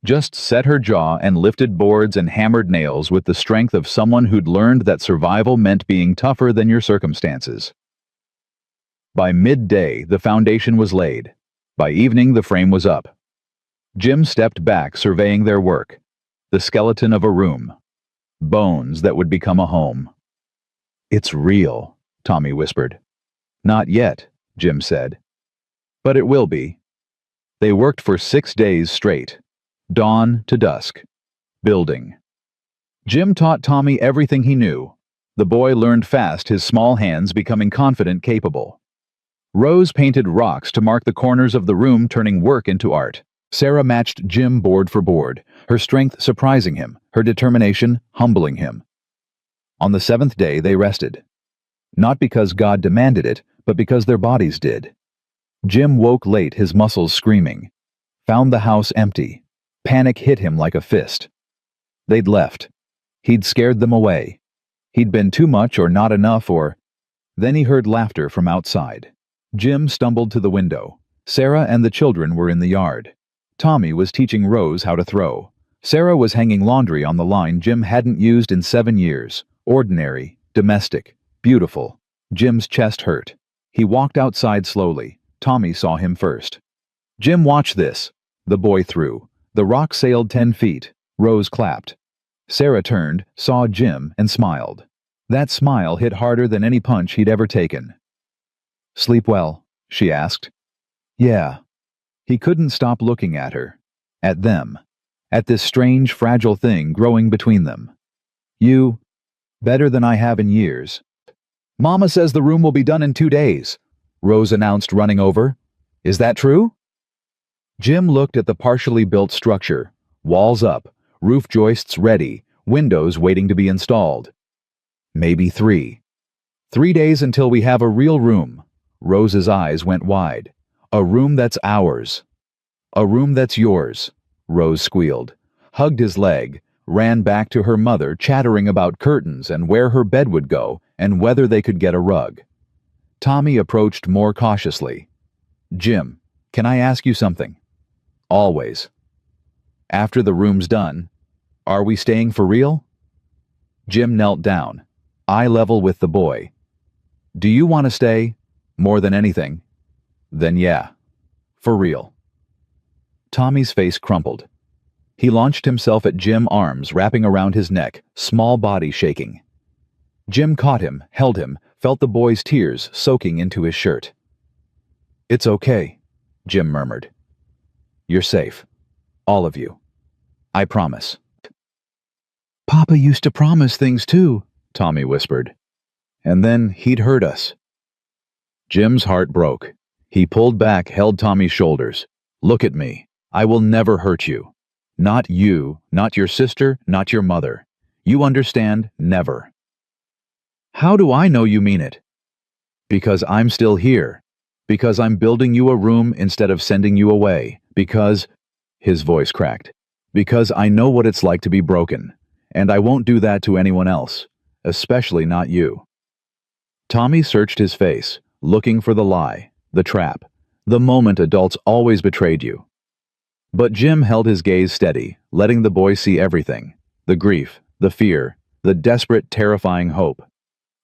Just set her jaw and lifted boards and hammered nails with the strength of someone who'd learned that survival meant being tougher than your circumstances. By midday, the foundation was laid. By evening, the frame was up. Jim stepped back, surveying their work. The skeleton of a room. Bones that would become a home. "It's real," Tommy whispered. "Not yet," Jim said. But it will be. They worked for 6 days straight, dawn to dusk, building. Jim taught Tommy everything he knew. The boy learned fast, his small hands becoming confident, capable. Rose painted rocks to mark the corners of the room, turning work into art. Sarah matched Jim board for board, her strength surprising him, her determination humbling him. On the 7th day they rested. Not because God demanded it, but because their bodies did. Jim woke late, his muscles screaming. Found the house empty. Panic hit him like a fist. They'd left. He'd scared them away. He'd been too much or not enough or... Then he heard laughter from outside. Jim stumbled to the window. Sarah and the children were in the yard. Tommy was teaching Rose how to throw. Sarah was hanging laundry on the line Jim hadn't used in 7 years. Ordinary, domestic, beautiful. Jim's chest hurt. He walked outside slowly. Tommy saw him first. "Jim, watch this." The boy threw. The rock sailed 10 feet. Rose clapped. Sarah turned, saw Jim, and smiled. That smile hit harder than any punch he'd ever taken. "Sleep well?" she asked. "Yeah." He couldn't stop looking at her. At them. At this strange, fragile thing growing between them. "You... better than I have in years." "Mama says the room will be done in 2 days," Rose announced, running over. "Is that true?" Jim looked at the partially built structure. Walls up, roof joists ready, windows waiting to be installed. "Maybe 3. 3 days until we have a real room." Rose's eyes went wide. "A room that's ours." "A room that's yours," Rose squealed, hugged his leg, ran back to her mother, chattering about curtains and where her bed would go and whether they could get a rug. Tommy approached more cautiously. "Jim, can I ask you something?" "Always." "After the room's done, are we staying for real?" Jim knelt down, eye level with the boy. "Do you want to stay? More than anything?" "Then yeah. For real." Tommy's face crumpled. He launched himself at Jim, arms wrapping around his neck, small body shaking. Jim caught him, held him, felt the boy's tears soaking into his shirt. "It's okay," Jim murmured. "You're safe. All of you. I promise." "Papa used to promise things too," Tommy whispered. "And then he'd hurt us." Jim's heart broke. He pulled back, held Tommy's shoulders. "Look at me. I will never hurt you. Not you, not your sister, not your mother. You understand? Never." "How do I know you mean it?" "Because I'm still here. Because I'm building you a room instead of sending you away. Because..." His voice cracked. "Because I know what it's like to be broken. And I won't do that to anyone else. Especially not you." Tommy searched his face, looking for the lie, the trap, the moment adults always betrayed you. But Jim held his gaze steady, letting the boy see everything. The grief, the fear, the desperate, terrifying hope.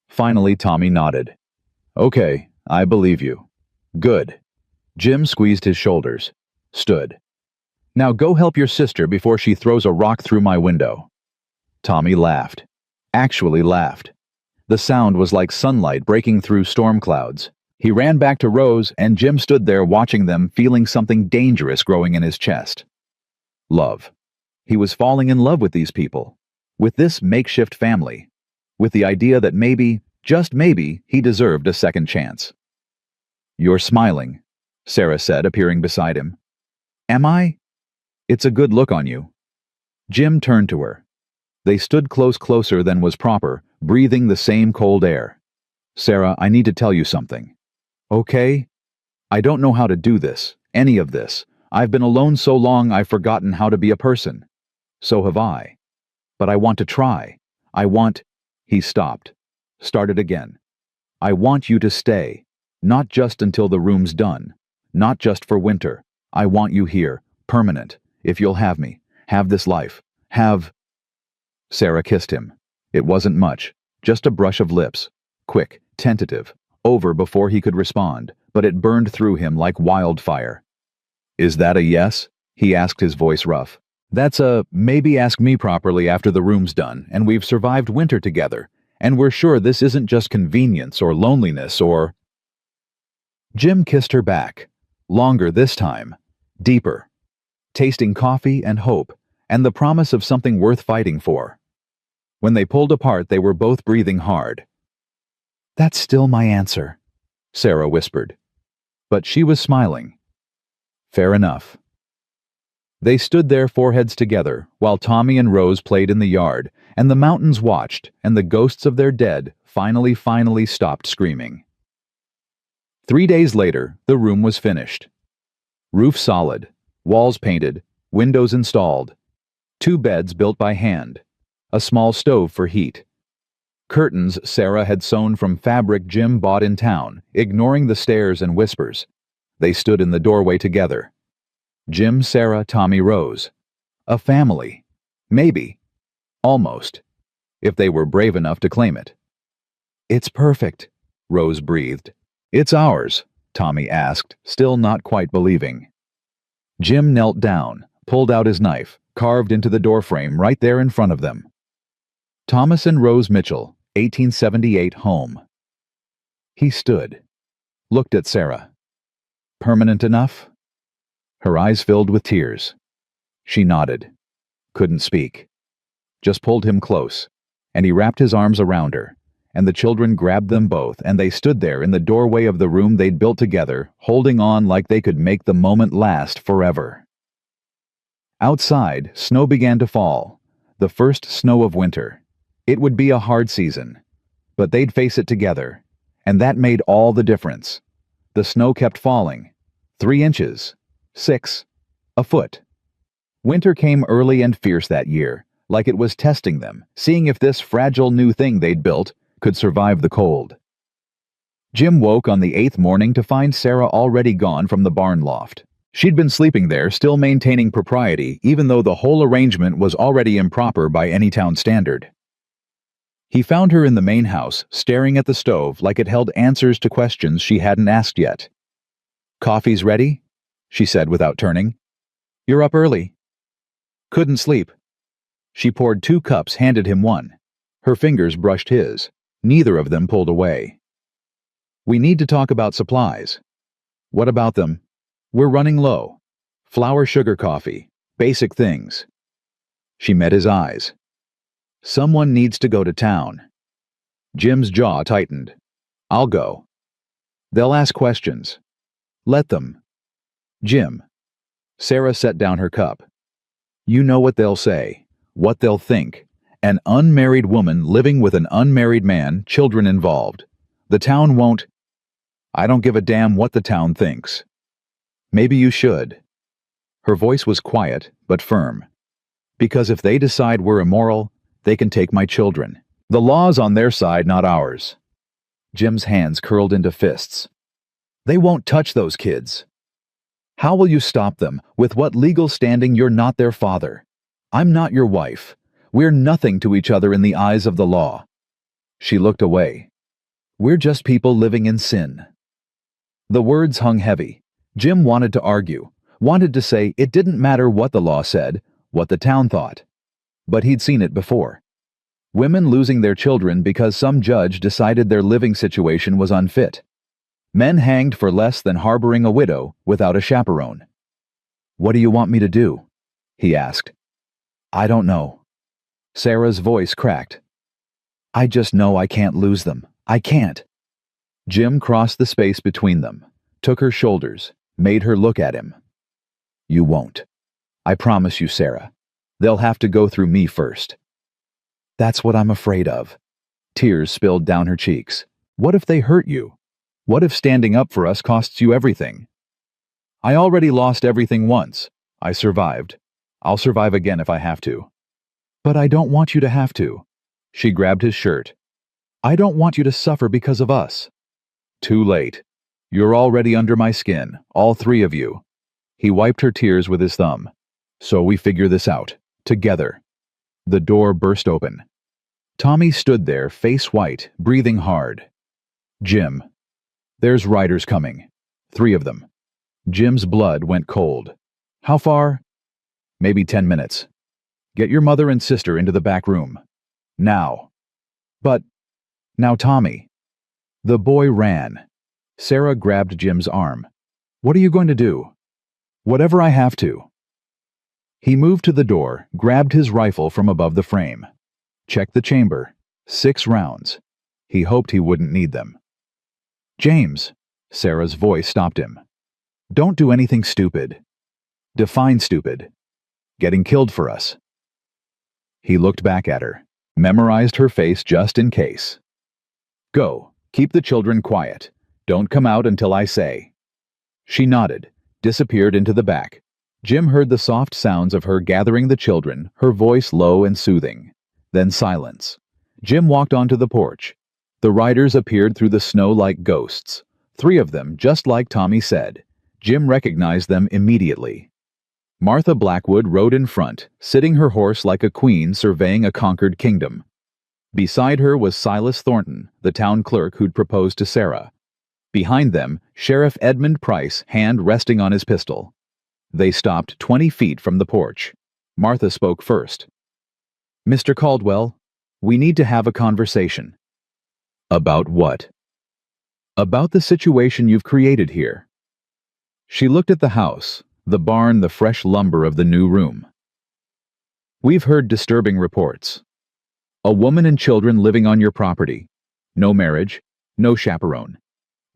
Finally, Tommy nodded. "Okay, I believe you." "Good." Jim squeezed his shoulders, stood. "Now go help your sister before she throws a rock through my window." Tommy laughed. Actually laughed. The sound was like sunlight breaking through storm clouds. He ran back to Rose, and Jim stood there watching them, feeling something dangerous growing in his chest. Love. He was falling in love with these people, with this makeshift family, with the idea that maybe, just maybe, he deserved a second chance. "You're smiling," Sarah said, appearing beside him. "Am I?" "It's a good look on you." Jim turned to her. They stood closer than was proper, breathing the same cold air. "Sarah, I need to tell you something." "Okay?" "I don't know how to do this, any of this. I've been alone so long I've forgotten how to be a person. So have I. But I want to try. I want..." He stopped. Started again. "I want you to stay. Not just until the room's done. Not just for winter. I want you here, permanent, if you'll have me. Have this life. Have..." Sarah kissed him. It wasn't much, just a brush of lips. Quick, tentative, over before he could respond, but it burned through him like wildfire. "Is that a yes?" he asked, his voice rough. "That's a maybe. Ask me properly after the room's done, and we've survived winter together, and we're sure this isn't just convenience or loneliness or..." Jim kissed her back. Longer this time. Deeper. Tasting coffee and hope, and the promise of something worth fighting for. When they pulled apart, they were both breathing hard. "That's still my answer," Sarah whispered. But she was smiling. Fair enough. They stood there, foreheads together, while Tommy and Rose played in the yard, and the mountains watched, and the ghosts of their dead finally stopped screaming. 3 days later, the room was finished. Roof solid, walls painted, windows installed, 2 beds built by hand, a small stove for heat. Curtains Sarah had sewn from fabric Jim bought in town, ignoring the stares and whispers. They stood in the doorway together. Jim, Sarah, Tommy, Rose. A family. Maybe. Almost. If they were brave enough to claim it. "It's perfect," Rose breathed. "It's ours," Tommy asked, still not quite believing. Jim knelt down, pulled out his knife, carved into the doorframe right there in front of them. Thomas and Rose Mitchell, 1878 home. He stood, looked at Sarah. Permanent enough? Her eyes filled with tears. She nodded. Couldn't speak. Just pulled him close, and he wrapped his arms around her, and the children grabbed them both, and they stood there in the doorway of the room they'd built together, holding on like they could make the moment last forever. Outside, snow began to fall, the first snow of winter. It would be a hard season, but they'd face it together, and that made all the difference. The snow kept falling. 3 inches. 6. A foot. Winter came early and fierce that year, like it was testing them, seeing if this fragile new thing they'd built could survive the cold. Jim woke on the 8th morning to find Sarah already gone from the barn loft. She'd been sleeping there, still maintaining propriety, even though the whole arrangement was already improper by any town standard. He found her in the main house, staring at the stove like it held answers to questions she hadn't asked yet. "Coffee's ready?" she said without turning. "You're up early." "Couldn't sleep." She poured 2 cups, handed him one. Her fingers brushed his. Neither of them pulled away. "We need to talk about supplies." "What about them?" "We're running low. Flour, sugar, coffee. Basic things." She met his eyes. "Someone needs to go to town." Jim's jaw tightened. "I'll go." "They'll ask questions." "Let them." "Jim." Sarah set down her cup. "You know what they'll say, what they'll think. An unmarried woman living with an unmarried man, children involved. The town won't—" "I don't give a damn what the town thinks." "Maybe you should." Her voice was quiet, but firm. "Because if they decide we're immoral, they can take my children. The law's on their side, not ours." Jim's hands curled into fists. "They won't touch those kids." "How will you stop them? With what legal standing? You're not their father. I'm not your wife. We're nothing to each other in the eyes of the law." She looked away. "We're just people living in sin." The words hung heavy. Jim wanted to argue, wanted to say it didn't matter what the law said, what the town thought. But he'd seen it before. Women losing their children because some judge decided their living situation was unfit. Men hanged for less than harboring a widow without a chaperone. "What do you want me to do?" he asked. "I don't know." Sarah's voice cracked. "I just know I can't lose them. I can't." Jim crossed the space between them, took her shoulders, made her look at him. "You won't. I promise you, Sarah. They'll have to go through me first." "That's what I'm afraid of." Tears spilled down her cheeks. "What if they hurt you? What if standing up for us costs you everything?" "I already lost everything once. I survived. I'll survive again if I have to." "But I don't want you to have to." She grabbed his shirt. "I don't want you to suffer because of us." "Too late. You're already under my skin, all 3 of you." He wiped her tears with his thumb. "So we figure this out. Together." The door burst open. Tommy stood there, face white, breathing hard. "Jim." "There's riders coming. 3 of them." Jim's blood went cold. "How far?" "Maybe 10 minutes. Get your mother and sister into the back room. Now." "But—" "Now, Tommy." The boy ran. Sarah grabbed Jim's arm. What are you going to do? Whatever I have to. He moved to the door, grabbed his rifle from above the frame. Checked the chamber. 6 rounds. He hoped he wouldn't need them. James, Sarah's voice stopped him. Don't do anything stupid. Define stupid. Getting killed for us. He looked back at her, memorized her face just in case. Go, keep the children quiet. Don't come out until I say. She nodded, disappeared into the back. Jim heard the soft sounds of her gathering the children, her voice low and soothing. Then silence. Jim walked onto the porch. The riders appeared through the snow like ghosts. 3 of them, just like Tommy said. Jim recognized them immediately. Martha Blackwood rode in front, sitting her horse like a queen surveying a conquered kingdom. Beside her was Silas Thornton, the town clerk who'd proposed to Sarah. Behind them, Sheriff Edmund Price, hand resting on his pistol. They stopped 20 feet from the porch. Martha spoke first. Mr. Caldwell, we need to have a conversation. About what? About the situation you've created here. She looked at the house, the barn, the fresh lumber of the new room. We've heard disturbing reports. A woman and children living on your property. No marriage, no chaperone.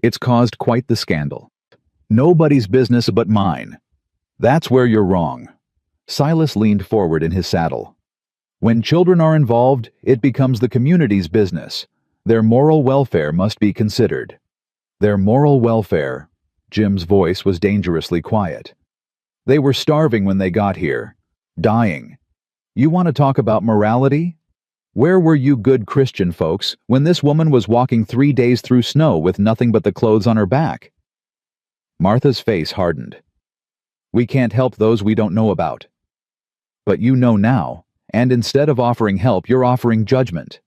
It's caused quite the scandal. Nobody's business but mine. That's where you're wrong. Silas leaned forward in his saddle. When children are involved, it becomes the community's business. Their moral welfare must be considered. Their moral welfare. Jim's voice was dangerously quiet. They were starving when they got here. Dying. You want to talk about morality? Where were you good Christian folks when this woman was walking 3 days through snow with nothing but the clothes on her back? Martha's face hardened. We can't help those we don't know about. But you know now, and instead of offering help, you're offering judgment.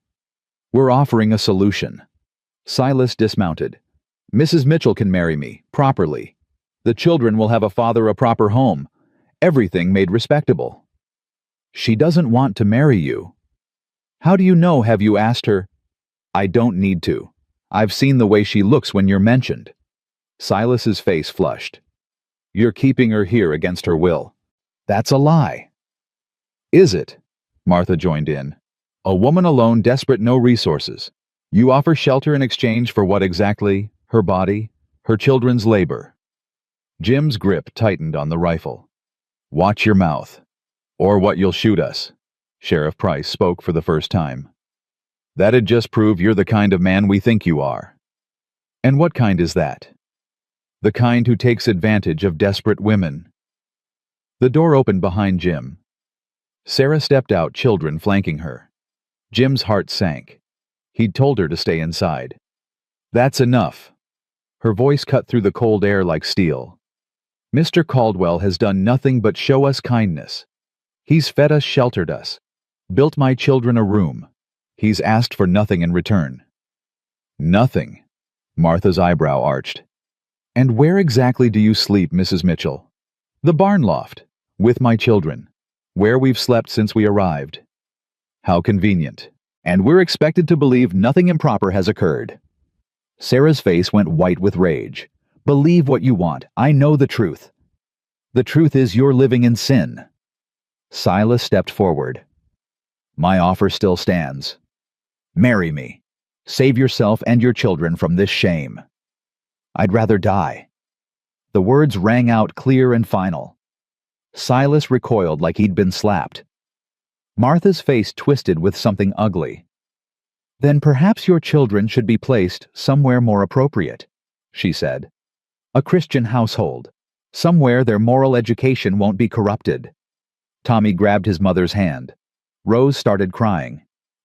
We're offering a solution. Silas dismounted. Mrs. Mitchell can marry me, properly. The children will have a father, a proper home. Everything made respectable. She doesn't want to marry you. How do you know? Have you asked her? I don't need to. I've seen the way she looks when you're mentioned. Silas's face flushed. You're keeping her here against her will. That's a lie. Is it? Martha joined in. A woman alone, desperate, no resources. You offer shelter in exchange for what exactly? Her body? Her children's labor? Jim's grip tightened on the rifle. Watch your mouth, or what you'll shoot us. Sheriff Price spoke for the first time. That'd just prove you're the kind of man we think you are. And what kind is that? The kind who takes advantage of desperate women. The door opened behind Jim. Sarah stepped out, children flanking her. Jim's heart sank. He'd told her to stay inside. That's enough. Her voice cut through the cold air like steel. Mr. Caldwell has done nothing but show us kindness. He's fed us, sheltered us, built my children a room. He's asked for nothing in return. Nothing. Martha's eyebrow arched. And where exactly do you sleep, Mrs. Mitchell? The barn loft, with my children, where we've slept since we arrived. How convenient. And we're expected to believe nothing improper has occurred. Sarah's face went white with rage. Believe what you want. I know the truth. The truth is you're living in sin. Silas stepped forward. My offer still stands. Marry me. Save yourself and your children from this shame. I'd rather die. The words rang out clear and final. Silas recoiled like he'd been slapped. Martha's face twisted with something ugly. Then perhaps your children should be placed somewhere more appropriate, she said. A Christian household. Somewhere their moral education won't be corrupted. Tommy grabbed his mother's hand. Rose started crying.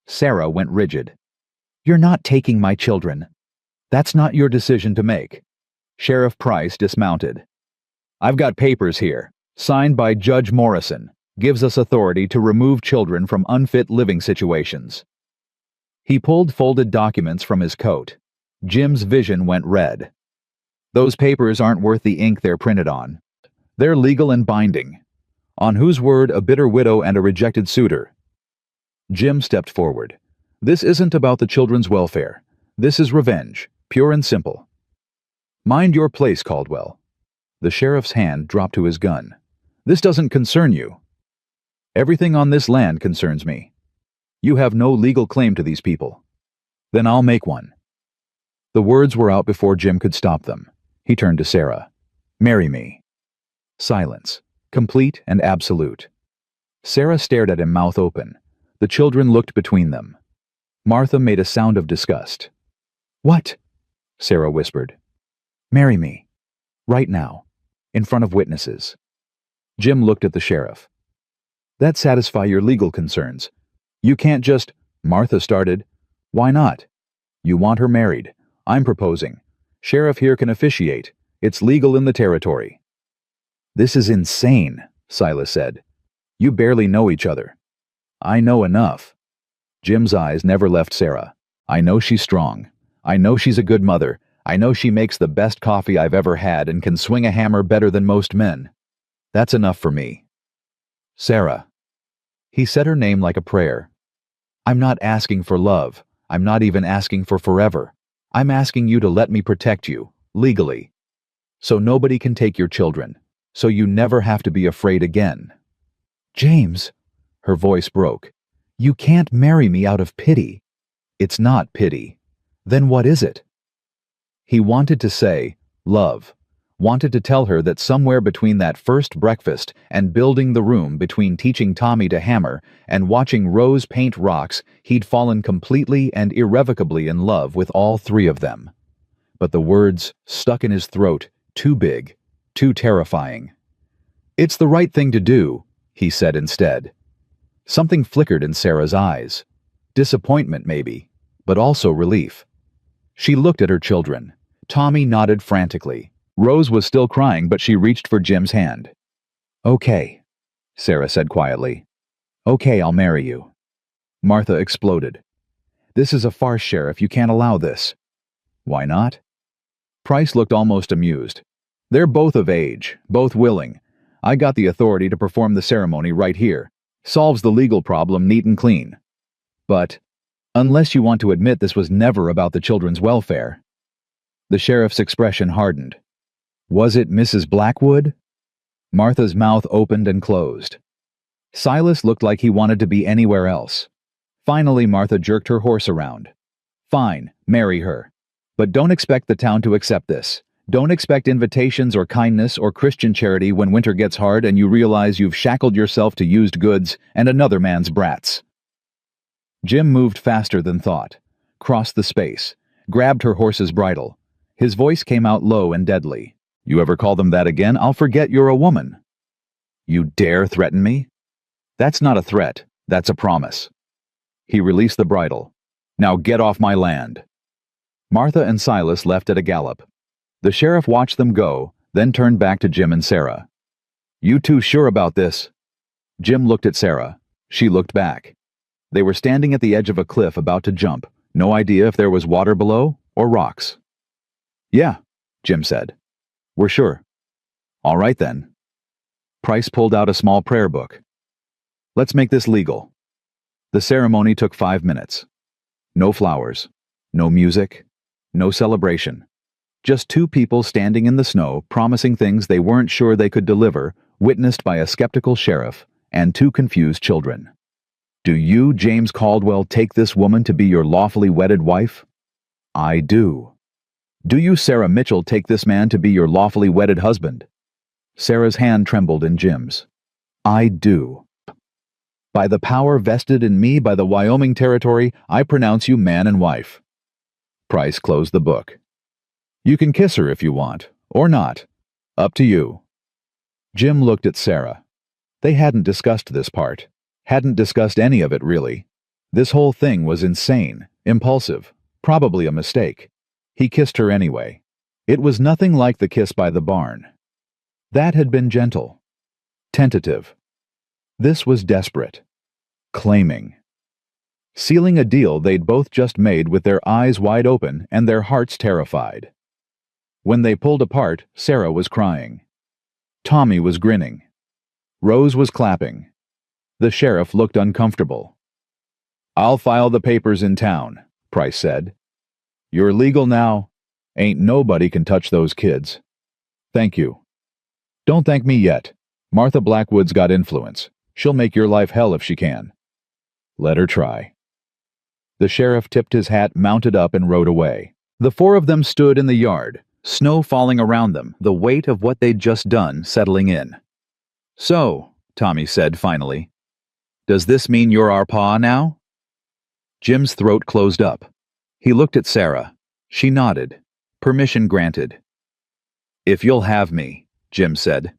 Sarah went rigid. You're not taking my children. That's not your decision to make. Sheriff Price dismounted. I've got papers here, signed by Judge Morrison. Gives us authority to remove children from unfit living situations. He pulled folded documents from his coat. Jim's vision went red. Those papers aren't worth the ink they're printed on. They're legal and binding. On whose word a bitter widow and a rejected suitor? Jim stepped forward. This isn't about the children's welfare. This is revenge, pure and simple. Mind your place, Caldwell. The sheriff's hand dropped to his gun. "This doesn't concern you." "Everything on this land concerns me. You have no legal claim to these people." "Then I'll make one." The words were out before Jim could stop them. He turned to Sarah. "Marry me." Silence, complete and absolute. Sarah stared at him, mouth open. The children looked between them. Martha made a sound of disgust. "What?" Sarah whispered. "Marry me. Right now. In front of witnesses." Jim looked at the sheriff. "That satisfy your legal concerns? You can't just—" Martha started. "Why not? You want her married. I'm proposing. Sheriff here can officiate. It's legal in the territory." "This is insane," Silas said. "You barely know each other." "I know enough." Jim's eyes never left Sarah. "I know she's strong. I know she's a good mother. I know she makes the best coffee I've ever had and can swing a hammer better than most men. That's enough for me." "Sarah." He said her name like a prayer. "I'm not asking for love. I'm not even asking for forever. I'm asking you to let me protect you, legally. So nobody can take your children. So you never have to be afraid again." "James," her voice broke, "you can't marry me out of pity." "It's not pity. Then what is it?" He wanted to say, love. Wanted to tell her that somewhere between that first breakfast and building the room, between teaching Tommy to hammer and watching Rose paint rocks, he'd fallen completely and irrevocably in love with all three of them. But the words stuck in his throat, too big, too terrifying. "It's the right thing to do," he said instead. Something flickered in Sarah's eyes. Disappointment, maybe, but also relief. She looked at her children. Tommy nodded frantically. Rose was still crying, but she reached for Jim's hand. "Okay," Sarah said quietly. "Okay, I'll marry you." Martha exploded. "This is a farce, Sheriff. You can't allow this." "Why not?" Price looked almost amused. "They're both of age, both willing. I got the authority to perform the ceremony right here. Solves the legal problem neat and clean. But, unless you want to admit this was never about the children's welfare." The sheriff's expression hardened. "Was it Mrs. Blackwood?" Martha's mouth opened and closed. Silas looked like he wanted to be anywhere else. Finally, Martha jerked her horse around. "Fine, marry her. But don't expect the town to accept this. Don't expect invitations or kindness or Christian charity when winter gets hard and you realize you've shackled yourself to used goods and another man's brats." Jim moved faster than thought, crossed the space, grabbed her horse's bridle. His voice came out low and deadly. "You ever call them that again, I'll forget you're a woman." "You dare threaten me?" "That's not a threat, that's a promise." He released the bridle. "Now get off my land." Martha and Silas left at a gallop. The sheriff watched them go, then turned back to Jim and Sarah. "You two sure about this?" Jim looked at Sarah. She looked back. They were standing at the edge of a cliff about to jump, no idea if there was water below or rocks. "Yeah," Jim said. "We're sure." "All right then." Price pulled out a small prayer book. "Let's make this legal." The ceremony took 5 minutes. No flowers, no music, no celebration. Just two people standing in the snow, promising things they weren't sure they could deliver, witnessed by a skeptical sheriff and two confused children. "Do you, James Caldwell, take this woman to be your lawfully wedded wife?" "I do." "Do you, Sarah Mitchell, take this man to be your lawfully wedded husband?" Sarah's hand trembled in Jim's. "I do." "By the power vested in me by the Wyoming Territory, I pronounce you man and wife." Price closed the book. "You can kiss her if you want, or not. Up to you." Jim looked at Sarah. They hadn't discussed this part. Hadn't discussed any of it, really. This whole thing was insane, impulsive, probably a mistake. He kissed her anyway. It was nothing like the kiss by the barn. That had been gentle. Tentative. This was desperate. Claiming. Sealing a deal they'd both just made with their eyes wide open and their hearts terrified. When they pulled apart, Sarah was crying. Tommy was grinning. Rose was clapping. The sheriff looked uncomfortable. "I'll file the papers in town," Price said. "You're legal now. Ain't nobody can touch those kids. Thank you." Don't thank me yet. Martha Blackwood's got influence. She'll make your life hell if she can. Let her try. The sheriff tipped his hat, mounted up, and rode away. The four of them stood in the yard, snow falling around them, the weight of what they'd just done settling in. So, Tommy said finally, does this mean you're our pa now? Jim's throat closed up. He looked at Sarah. She nodded. Permission granted. If you'll have me, Jim said.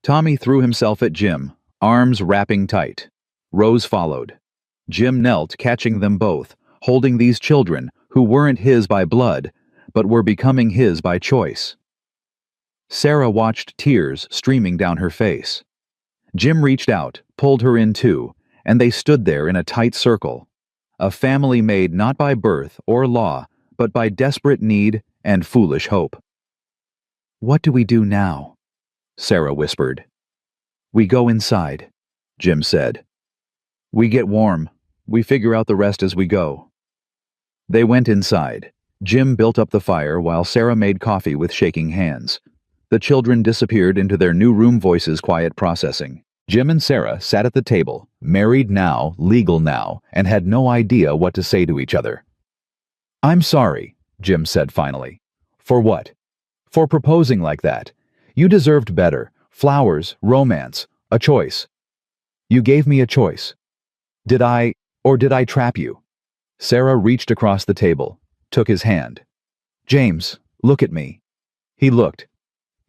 Tommy threw himself at Jim, arms wrapping tight. Rose followed. Jim knelt, catching them both, holding these children who weren't his by blood, but were becoming his by choice. Sarah watched tears streaming down her face. Jim reached out, pulled her in too, and they stood there in a tight circle. A family made not by birth or law, but by desperate need and foolish hope. What do we do now? Sarah whispered. We go inside, Jim said. We get warm. We figure out the rest as we go. They went inside. Jim built up the fire while Sarah made coffee with shaking hands. The children disappeared into their new room, voices quiet processing. Jim and Sarah sat at the table, married now, legal now, and had no idea what to say to each other. I'm sorry, Jim said finally. For what? For proposing like that. You deserved better. Flowers, romance, a choice. You gave me a choice. Did I trap you? Sarah reached across the table, took his hand. James, look at me. He looked.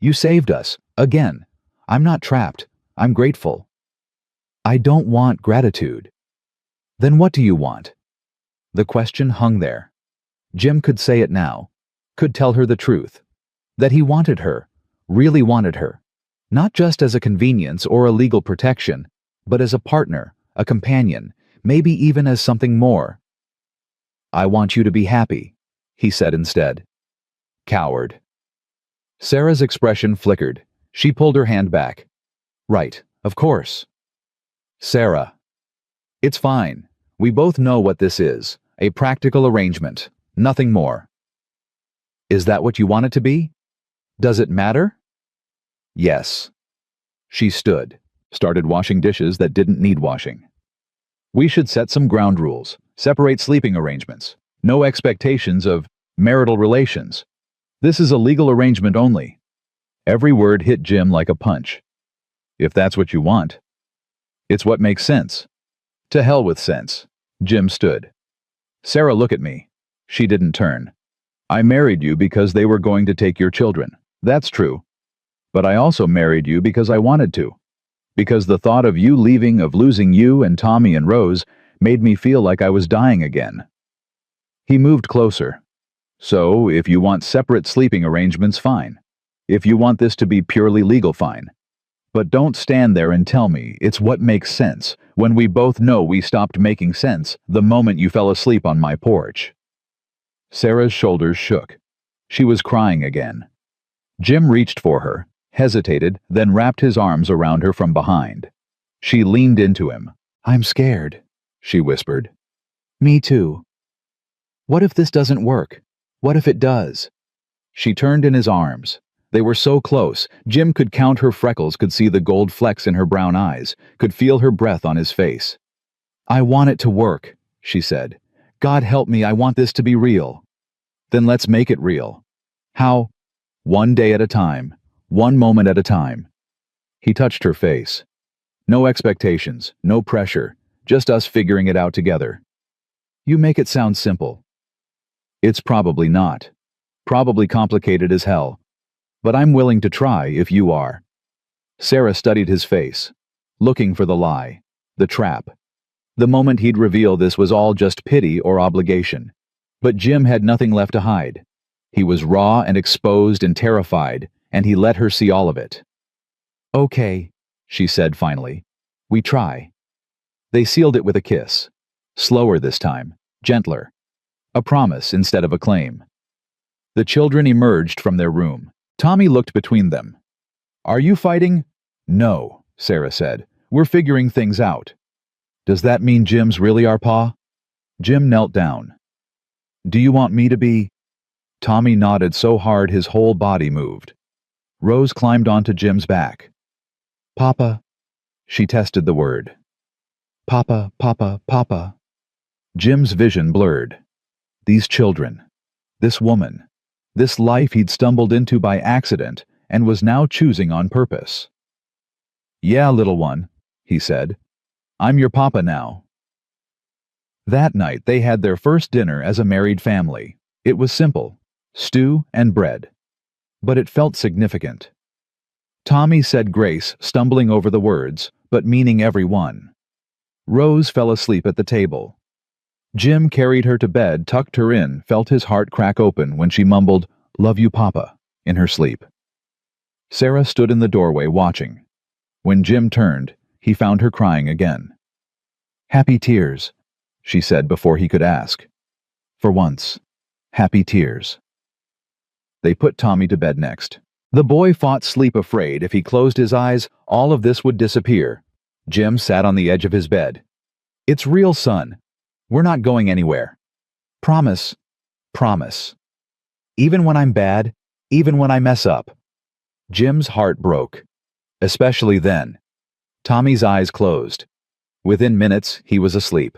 You saved us, again. I'm not trapped. I'm grateful. I don't want gratitude. Then what do you want? The question hung there. Jim could say it now, could tell her the truth. That he wanted her, really wanted her. Not just as a convenience or a legal protection, but as a partner, a companion, maybe even as something more. I want you to be happy, he said instead. Coward. Sarah's expression flickered. She pulled her hand back. Right, of course. Sarah. It's fine. We both know what this is. A practical arrangement. Nothing more. Is that what you want it to be? Does it matter? Yes. She stood, started washing dishes that didn't need washing. We should set some ground rules, separate sleeping arrangements, no expectations of marital relations. This is a legal arrangement only. Every word hit Jim like a punch. If that's what you want. It's what makes sense. To hell with sense. Jim stood. Sarah, look at me. She didn't turn. I married you because they were going to take your children. That's true. But I also married you because I wanted to. Because the thought of you leaving, of losing you and Tommy and Rose, made me feel like I was dying again. He moved closer. So, if you want separate sleeping arrangements, fine. If you want this to be purely legal, fine. But don't stand there and tell me it's what makes sense, when we both know we stopped making sense the moment you fell asleep on my porch. Sarah's shoulders shook. She was crying again. Jim reached for her, hesitated, then wrapped his arms around her from behind. She leaned into him. I'm scared, she whispered. Me too. What if this doesn't work? What if it does? She turned in his arms. They were so close, Jim could count her freckles, could see the gold flecks in her brown eyes, could feel her breath on his face. I want it to work, she said. God help me, I want this to be real. Then let's make it real. How? One day at a time, one moment at a time. He touched her face. No expectations, no pressure, just us figuring it out together. You make it sound simple. It's probably not. Probably complicated as hell. But I'm willing to try if you are. Sarah studied his face, looking for the lie, the trap. The moment he'd reveal this was all just pity or obligation. But Jim had nothing left to hide. He was raw and exposed and terrified, and he let her see all of it. Okay, she said finally. We try. They sealed it with a kiss. Slower this time, gentler. A promise instead of a claim. The children emerged from their room. Tommy looked between them. Are you fighting? No, Sarah said. We're figuring things out. Does that mean Jim's really our pa? Jim knelt down. Do you want me to be? Tommy nodded so hard his whole body moved. Rose climbed onto Jim's back. "Papa," she tested the word. "Papa, Papa, Papa." Jim's vision blurred. These children, this woman, this life he'd stumbled into by accident and was now choosing on purpose. "Yeah, little one," he said. "I'm your papa now." That night they had their first dinner as a married family. It was simple, stew and bread. But it felt significant. Tommy said grace, stumbling over the words, but meaning every one. Rose fell asleep at the table. Jim carried her to bed, tucked her in, felt his heart crack open when she mumbled, "Love you, Papa," in her sleep. Sarah stood in the doorway watching. When Jim turned, he found her crying again. "Happy tears," she said before he could ask. "For once, happy tears." They put Tommy to bed next. The boy fought sleep, afraid if he closed his eyes, all of this would disappear. Jim sat on the edge of his bed. "It's real, son. We're not going anywhere. Promise. Promise. Even when I'm bad, even when I mess up." Jim's heart broke. Especially then. Tommy's eyes closed. Within minutes, he was asleep.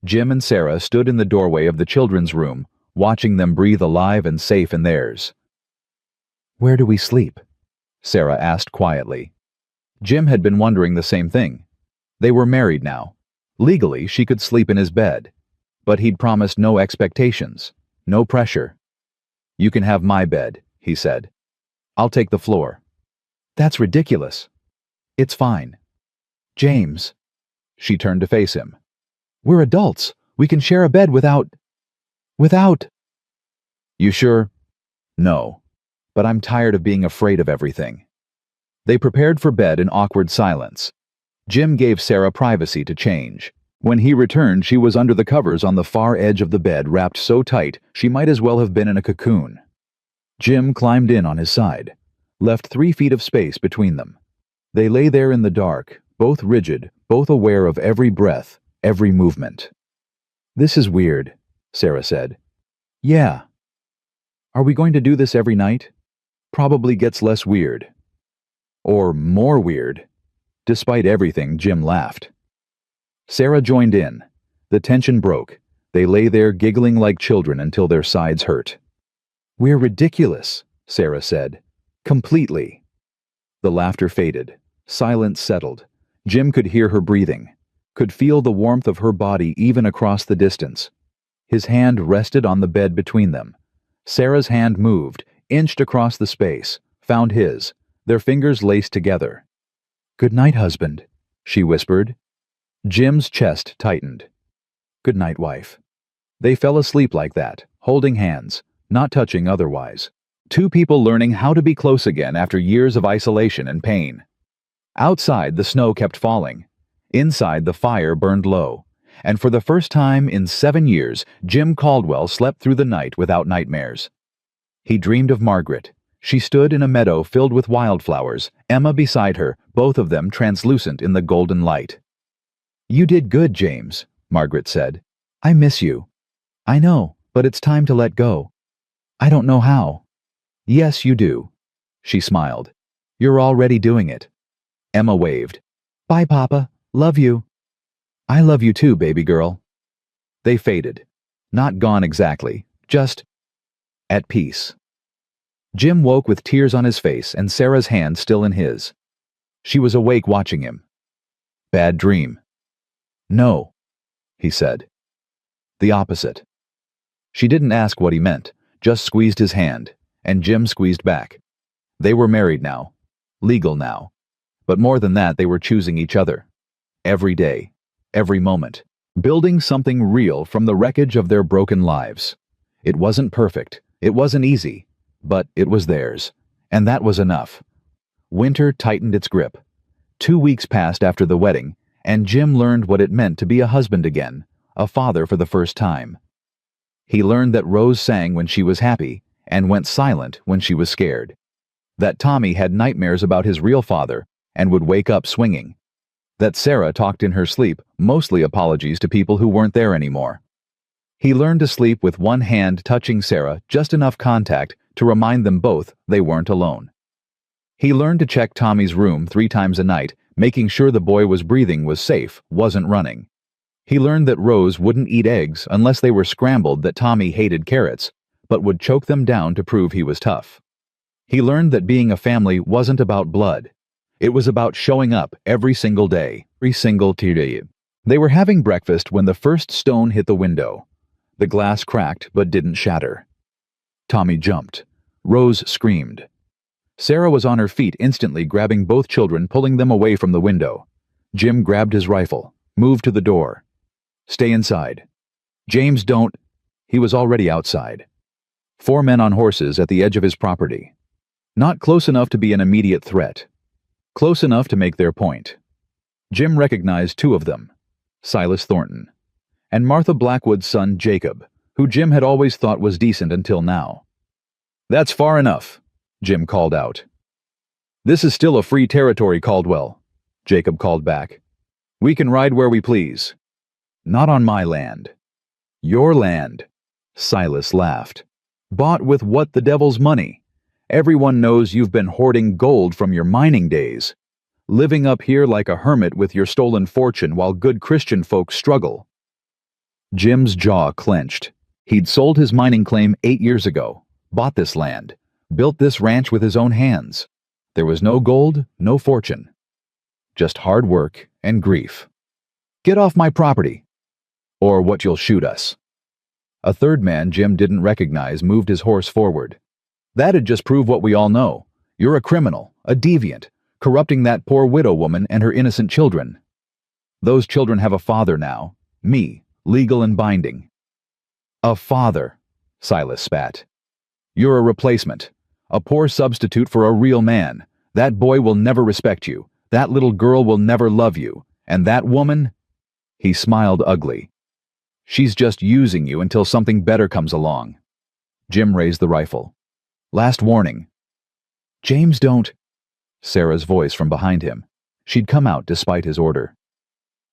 Jim and Sarah stood in the doorway of the children's room, watching them breathe alive and safe in theirs. "Where do we sleep?" Sarah asked quietly. Jim had been wondering the same thing. They were married now. Legally, she could sleep in his bed. But he'd promised no expectations, no pressure. "You can have my bed," he said. "I'll take the floor." "That's ridiculous." "It's fine." "James." She turned to face him. "We're adults. We can share a bed without... "You sure?" "No. But I'm tired of being afraid of everything." They prepared for bed in awkward silence. Jim gave Sarah privacy to change. When he returned, she was under the covers on the far edge of the bed, wrapped so tight she might as well have been in a cocoon. Jim climbed in on his side, left 3 feet of space between them. They lay there in the dark, both rigid, both aware of every breath, every movement. "This is weird," Sarah said. "Yeah." "Are we going to do this every night?" "Probably gets less weird." "Or more weird." Despite everything, Jim laughed. Sarah joined in. The tension broke. They lay there giggling like children until their sides hurt. "We're ridiculous," Sarah said. "Completely." The laughter faded. Silence settled. Jim could hear her breathing, could feel the warmth of her body even across the distance. His hand rested on the bed between them. Sarah's hand moved, inched across the space, found his, their fingers laced together. "Good night, husband," she whispered. Jim's chest tightened. "Good night, wife." They fell asleep like that, holding hands, not touching otherwise. 2 people learning how to be close again after years of isolation and pain. Outside, the snow kept falling. Inside, the fire burned low. And for the first time in 7 years, Jim Caldwell slept through the night without nightmares. He dreamed of Margaret. She stood in a meadow filled with wildflowers, Emma beside her, both of them translucent in the golden light. "You did good, James," Margaret said. "I miss you." "I know, but it's time to let go." "I don't know how." "Yes, you do." She smiled. "You're already doing it." Emma waved. "Bye, Papa. Love you." "I love you too, baby girl." They faded. Not gone exactly, just at peace. Jim woke with tears on his face and Sarah's hand still in his. She was awake watching him. "Bad dream." "No," he said. "The opposite." She didn't ask what he meant, just squeezed his hand, and Jim squeezed back. They were married now, legal now. But more than that, they were choosing each other. Every day, every moment, building something real from the wreckage of their broken lives. It wasn't perfect, it wasn't easy, but it was theirs, and that was enough. Winter tightened its grip. 2 weeks passed after the wedding, and Jim learned what it meant to be a husband again, a father for the first time. He learned that Rose sang when she was happy, and went silent when she was scared. That Tommy had nightmares about his real father, and would wake up swinging. That Sarah talked in her sleep, mostly apologies to people who weren't there anymore. He learned to sleep with one hand touching Sarah, just enough contact to remind them both they weren't alone. He learned to check Tommy's room 3 times a night, making sure the boy was breathing, was safe, wasn't running. He learned that Rose wouldn't eat eggs unless they were scrambled, that Tommy hated carrots, but would choke them down to prove he was tough. He learned that being a family wasn't about blood. It was about showing up every single day, every single day. They were having breakfast when the first stone hit the window. The glass cracked but didn't shatter. Tommy jumped. Rose screamed. Sarah was on her feet instantly, grabbing both children, pulling them away from the window. Jim grabbed his rifle, moved to the door. "Stay inside." "James, don't." He was already outside. 4 men on horses at the edge of his property. Not close enough to be an immediate threat. Close enough to make their point. Jim recognized 2 of them, Silas Thornton, and Martha Blackwood's son Jacob, who Jim had always thought was decent until now. "That's far enough," Jim called out. "This is still a free territory, Caldwell," Jacob called back. "We can ride where we please." "Not on my land." "Your land," Silas laughed. "Bought with what, the devil's money? Everyone knows you've been hoarding gold from your mining days, living up here like a hermit with your stolen fortune while good Christian folks struggle." Jim's jaw clenched. He'd sold his mining claim 8 years ago, bought this land, built this ranch with his own hands. There was no gold, no fortune. Just hard work and grief. "Get off my property, or what you'll shoot us." A third man Jim didn't recognize moved his horse forward. "That'd just prove what we all know. You're a criminal, a deviant, corrupting that poor widow woman and her innocent children. Those children have a father now, me, legal and binding." "A father," Silas spat. "You're a replacement, a poor substitute for a real man. That boy will never respect you, that little girl will never love you, and that woman—" He smiled ugly. "She's just using you until something better comes along." Jim raised the rifle. "Last warning." "James, don't—" Sarah's voice from behind him. She'd come out despite his order.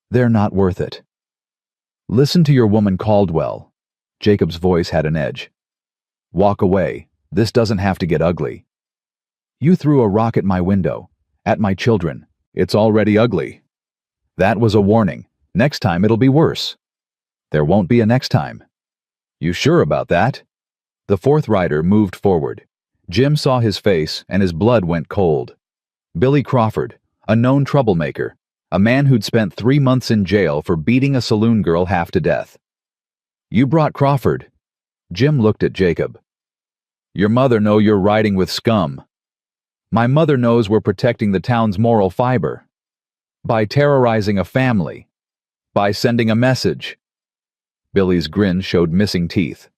"They're not worth it." "Listen to your woman, Caldwell." Jacob's voice had an edge. "Walk away. This doesn't have to get ugly." "You threw a rock at my window, at my children. It's already ugly." "That was a warning. Next time it'll be worse." "There won't be a next time." "You sure about that?" The fourth rider moved forward. Jim saw his face and his blood went cold. Billy Crawford, a known troublemaker, a man who'd spent 3 months in jail for beating a saloon girl half to death. "You brought Crawford." Jim looked at Jacob. "Your mother know you're riding with scum." "My mother knows we're protecting the town's moral fiber. By terrorizing a family. By sending a message." Billy's grin showed missing teeth.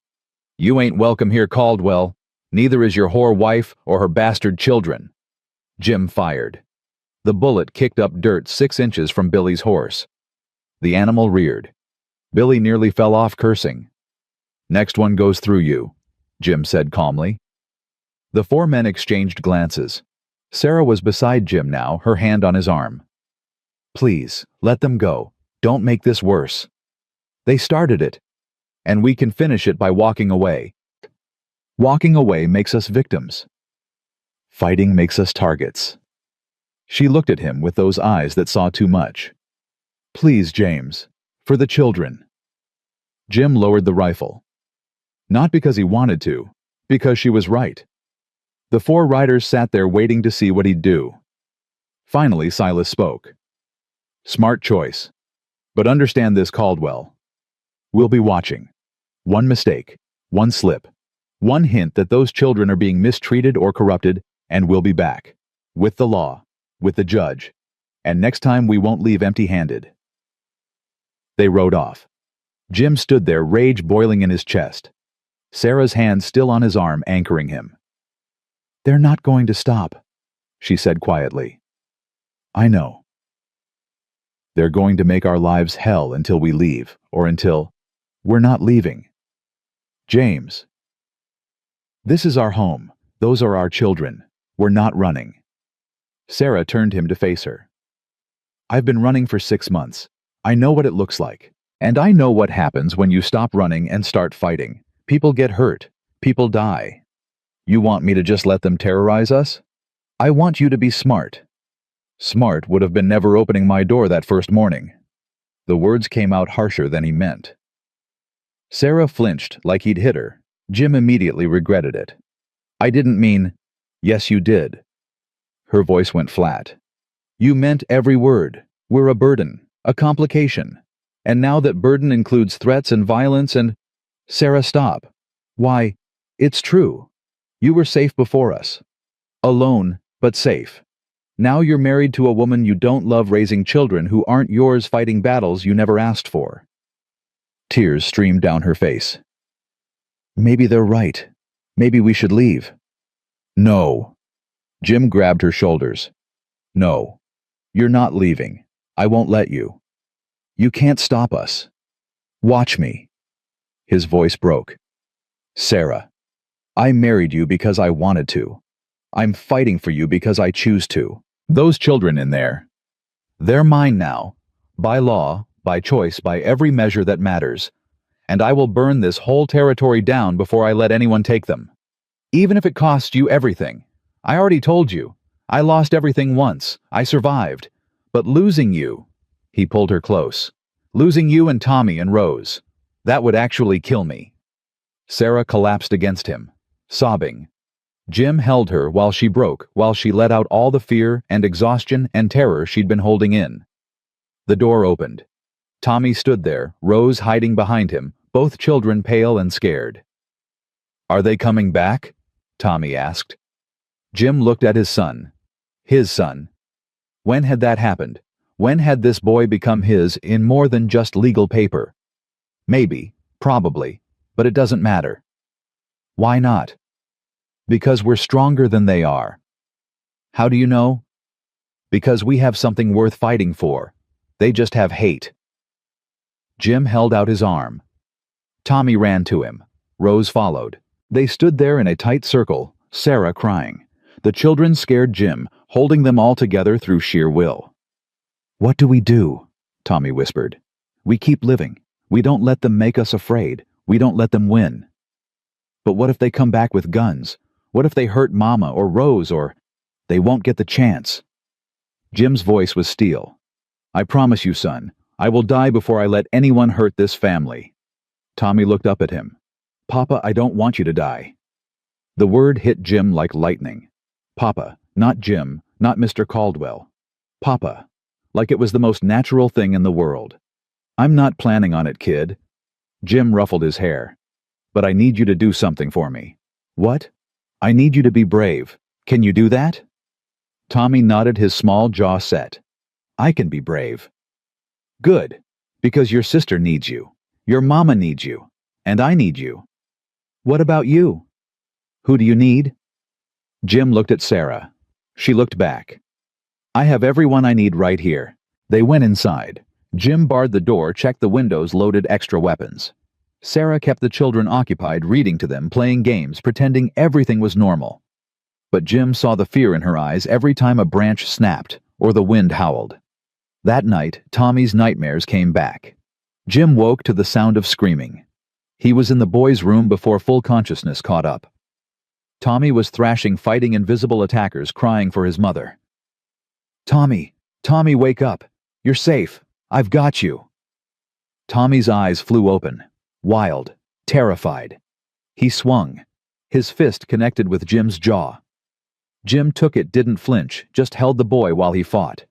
"You ain't welcome here, Caldwell. Neither is your whore wife or her bastard children." Jim fired. The bullet kicked up dirt 6 inches from Billy's horse. The animal reared. Billy nearly fell off, cursing. "Next one goes through you," Jim said calmly. The 4 men exchanged glances. Sarah was beside Jim now, her hand on his arm. "Please, let them go. Don't make this worse. They started it, and we can finish it by walking away. Walking away makes us victims. Fighting makes us targets." She looked at him with those eyes that saw too much. "Please, James, for the children." Jim lowered the rifle. Not because he wanted to, because she was right. The 4 riders sat there waiting to see what he'd do. Finally, Silas spoke. "Smart choice. But understand this, Caldwell. We'll be watching. One mistake, one slip, one hint that those children are being mistreated or corrupted, and we'll be back. With the law, with the judge, and next time we won't leave empty-handed." They rode off. Jim stood there, rage boiling in his chest. Sarah's hand still on his arm, anchoring him. "They're not going to stop," she said quietly. "I know. They're going to make our lives hell until we leave, or until we're not leaving. James. This is our home. Those are our children. We're not running." Sarah turned him to face her. "I've been running for 6 months. I know what it looks like. And I know what happens when you stop running and start fighting. People get hurt. People die. You want me to just let them terrorize us? I want you to be smart. Smart would have been never opening my door that first morning. The words came out harsher than he meant. Sarah flinched like he'd hit her. Jim immediately regretted it. I didn't mean, yes you did. Her voice went flat. You meant every word. We're a burden, a complication. And now that burden includes threats and violence and… Sarah, stop. Why, it's true. You were safe before us. Alone, but safe. Now you're married to a woman you don't love, raising children who aren't yours, fighting battles you never asked for. Tears streamed down her face. Maybe they're right. Maybe we should leave. No. Jim grabbed her shoulders. No. You're not leaving. I won't let you. You can't stop us. Watch me. His voice broke. Sarah, I married you because I wanted to. I'm fighting for you because I choose to. Those children in there, they're mine now, by law, by choice, by every measure that matters. And I will burn this whole territory down before I let anyone take them. Even if it costs you everything. I already told you. I lost everything once. I survived. But losing you, he pulled her close. Losing you and Tommy and Rose, that would actually kill me. Sarah collapsed against him, sobbing. Jim held her while she broke, while she let out all the fear and exhaustion and terror she'd been holding in. The door opened. Tommy stood there, Rose hiding behind him, both children pale and scared. Are they coming back? Tommy asked. Jim looked at his son. His son. When had that happened? When had this boy become his in more than just legal paper? Maybe, probably, but it doesn't matter. Why not? Because we're stronger than they are. How do you know? Because we have something worth fighting for. They just have hate. Jim held out his arm. Tommy ran to him. Rose followed. They stood there in a tight circle, Sarah crying. The children scared Jim, holding them all together through sheer will. What do we do? Tommy whispered. We keep living. We don't let them make us afraid. We don't let them win. But what if they come back with guns? What if they hurt Mama or Rose or… They won't get the chance. Jim's voice was steel. I promise you, son, I will die before I let anyone hurt this family. Tommy looked up at him. Papa, I don't want you to die. The word hit Jim like lightning. Papa, not Jim, not Mr. Caldwell. Papa, like it was the most natural thing in the world. I'm not planning on it, kid. Jim ruffled his hair. But I need you to do something for me. What? I need you to be brave. Can you do that? Tommy nodded, his small jaw set. I can be brave. Good, because your sister needs you. Your mama needs you. And I need you. What about you? Who do you need? Jim looked at Sarah. She looked back. I have everyone I need right here. They went inside. Jim barred the door, checked the windows, loaded extra weapons. Sarah kept the children occupied, reading to them, playing games, pretending everything was normal. But Jim saw the fear in her eyes every time a branch snapped or the wind howled. That night, Tommy's nightmares came back. Jim woke to the sound of screaming. He was in the boys' room before full consciousness caught up. Tommy was thrashing, fighting invisible attackers, crying for his mother. Tommy, Tommy, wake up. You're safe. I've got you. Tommy's eyes flew open. Wild, terrified. He swung. His fist connected with Jim's jaw. Jim took it, didn't flinch, just held the boy while he fought.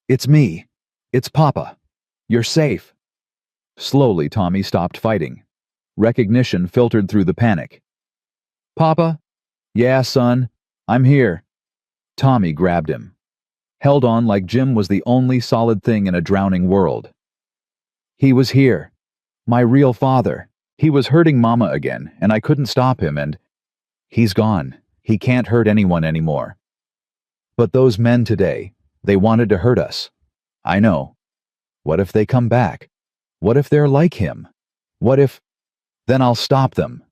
It's me. It's Papa. You're safe. Slowly, Tommy stopped fighting. Recognition filtered through the panic. Papa? Yeah, son. I'm here. Tommy grabbed him. Held on like Jim was the only solid thing in a drowning world. He was here. My real father. He was hurting Mama again, and I couldn't stop him, and… He's gone. He can't hurt anyone anymore. But those men today, they wanted to hurt us. I know. What if they come back? What if they're like him? What if… Then I'll stop them.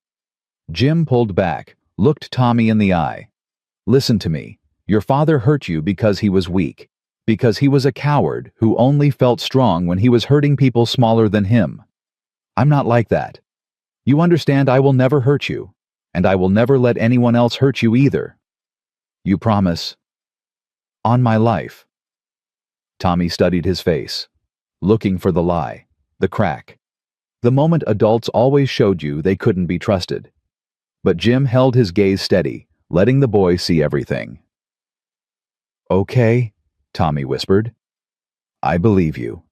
Jim pulled back, looked Tommy in the eye. Listen to me. Your father hurt you because he was weak. Because he was a coward who only felt strong when he was hurting people smaller than him. I'm not like that. You understand, I will never hurt you, and I will never let anyone else hurt you either. You promise? On my life. Tommy studied his face, looking for the lie, the crack. The moment adults always showed you they couldn't be trusted. But Jim held his gaze steady, letting the boy see everything. Okay, Tommy whispered. I believe you.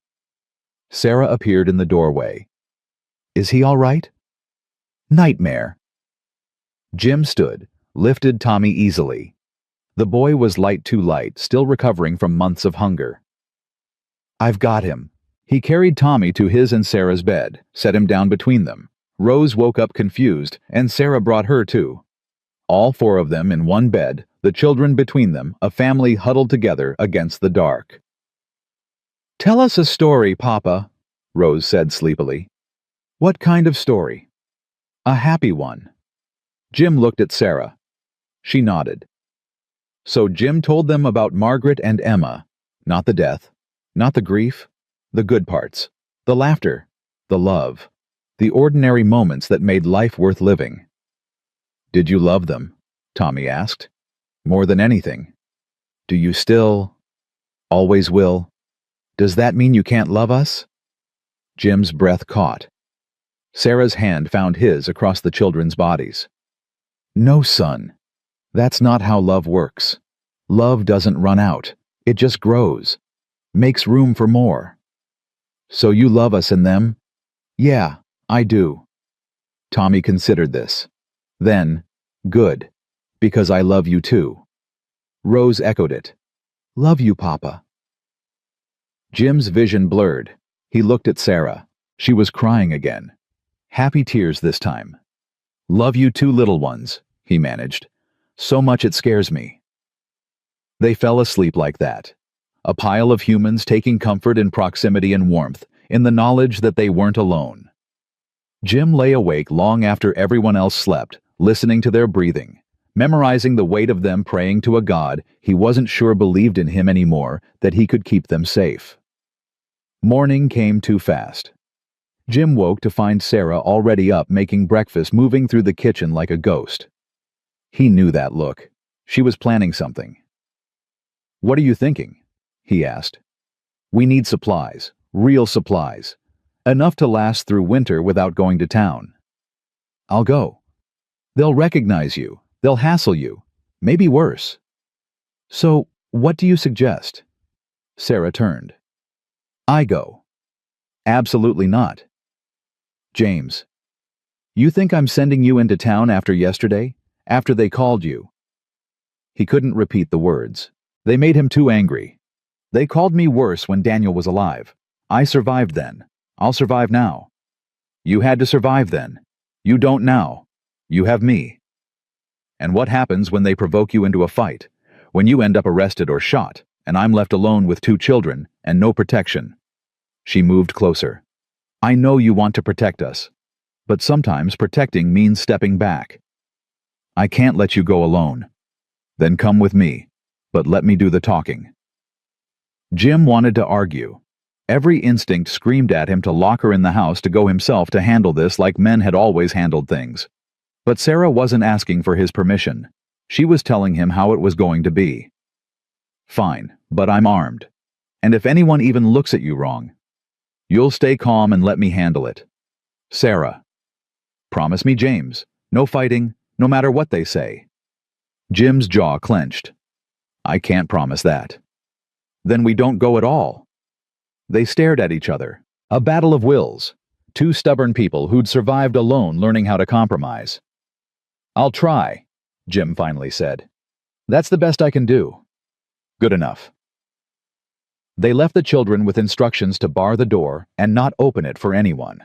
Sarah appeared in the doorway. Is he all right? Nightmare. Jim stood, lifted Tommy easily. The boy was light too light, still recovering from months of hunger. I've got him. He carried Tommy to his and Sarah's bed, set him down between them. Rose woke up confused, and Sarah brought her too. All four of them in one bed, the children between them, a family huddled together against the dark. Tell us a story, Papa, Rose said sleepily. What kind of story? A happy one. Jim looked at Sarah. She nodded. So Jim told them about Margaret and Emma, not the death, not the grief, the good parts, the laughter, the love, the ordinary moments that made life worth living. Did you love them? Tommy asked. More than anything. Do you still? Always will? Does that mean you can't love us? Jim's breath caught. Sarah's hand found his across the children's bodies. No, son. That's not how love works. Love doesn't run out. It just grows. Makes room for more. So you love us and them? Yeah, I do. Tommy considered this. Then, good, because I love you too. Rose echoed it. Love you, Papa. Jim's vision blurred. He looked at Sarah. She was crying again. Happy tears this time. Love you too, little ones, he managed. So much it scares me. They fell asleep like that. A pile of humans taking comfort in proximity and warmth, in the knowledge that they weren't alone. Jim lay awake long after everyone else slept, listening to their breathing, memorizing the weight of them praying to a God he wasn't sure believed in him anymore, that he could keep them safe. Morning came too fast. Jim woke to find Sarah already up making breakfast, moving through the kitchen like a ghost. He knew that look. She was planning something. What are you thinking? He asked. We need supplies, real supplies. Enough to last through winter without going to town. I'll go. They'll recognize you. They'll hassle you. Maybe worse. So, what do you suggest? Sarah turned. I go. Absolutely not. James. You think I'm sending you into town after yesterday? After they called you? He couldn't repeat the words. They made him too angry. They called me worse when Daniel was alive. I survived then. I'll survive now. You had to survive then. You don't now. You have me. And what happens when they provoke you into a fight? When you end up arrested or shot, and I'm left alone with 2 children and no protection? She moved closer. I know you want to protect us, but sometimes protecting means stepping back. I can't let you go alone. Then come with me, but let me do the talking. Jim wanted to argue. Every instinct screamed at him to lock her in the house, to go himself to handle this like men had always handled things. But Sarah wasn't asking for his permission. She was telling him how it was going to be. Fine, but I'm armed. And if anyone even looks at you wrong, you'll stay calm and let me handle it. Sarah. Promise me, James. No fighting, no matter what they say. Jim's jaw clenched. I can't promise that. Then we don't go at all. They stared at each other. A battle of wills. 2 stubborn people who'd survived alone, learning how to compromise. I'll try, Jim finally said. That's the best I can do. Good enough. They left the children with instructions to bar the door and not open it for anyone.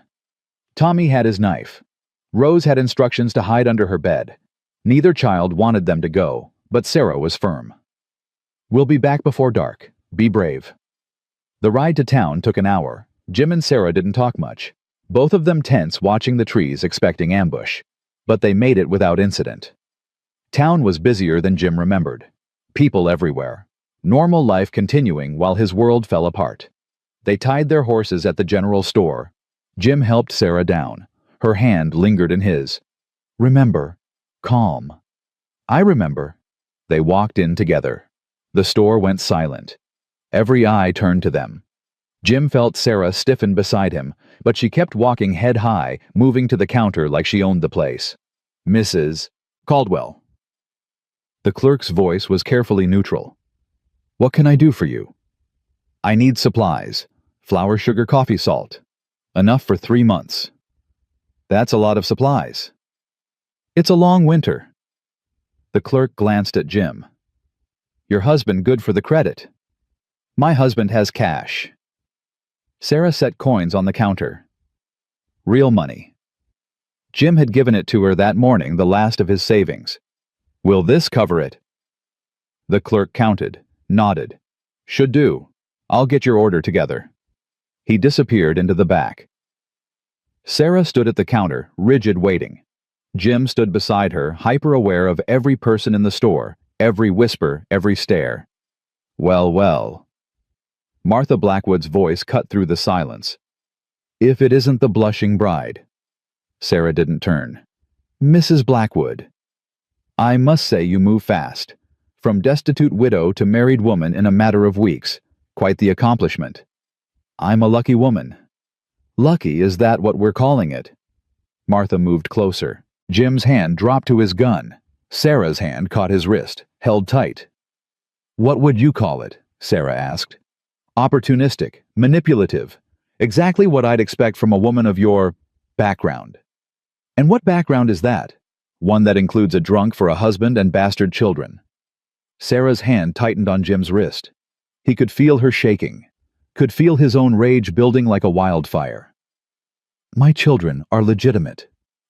Tommy had his knife. Rose had instructions to hide under her bed. Neither child wanted them to go, but Sarah was firm. We'll be back before dark. Be brave. The ride to town took an hour. Jim and Sarah didn't talk much, both of them tense, watching the trees, expecting ambush. But they made it without incident. Town was busier than Jim remembered. People everywhere. Normal life continuing while his world fell apart. They tied their horses at the general store. Jim helped Sarah down. Her hand lingered in his. Remember, calm. I remember. They walked in together. The store went silent. Every eye turned to them. Jim felt Sarah stiffen beside him, but she kept walking head high, moving to the counter like she owned the place. Mrs. Caldwell. The clerk's voice was carefully neutral. What can I do for you? I need supplies. Flour, sugar, coffee, salt. Enough for 3 months. That's a lot of supplies. It's a long winter. The clerk glanced at Jim. Your husband good for the credit. My husband has cash. Sarah set coins on the counter. Real money. Jim had given it to her that morning, the last of his savings. Will this cover it? The clerk counted, nodded. Should do. I'll get your order together. He disappeared into the back. Sarah stood at the counter, rigid, waiting. Jim stood beside her, hyper-aware of every person in the store, every whisper, every stare. Well, well. Martha Blackwood's voice cut through the silence. If it isn't the blushing bride. Sarah didn't turn. Mrs. Blackwood. I must say you move fast. From destitute widow to married woman in a matter of weeks. Quite the accomplishment. I'm a lucky woman. Lucky, is that what we're calling it? Martha moved closer. Jim's hand dropped to his gun. Sarah's hand caught his wrist, held tight. What would you call it? Sarah asked. Opportunistic, manipulative. Exactly what I'd expect from a woman of your background. And what background is that? One that includes a drunk for a husband and bastard children. Sarah's hand tightened on Jim's wrist. He could feel her shaking, could feel his own rage building like a wildfire. My children are legitimate,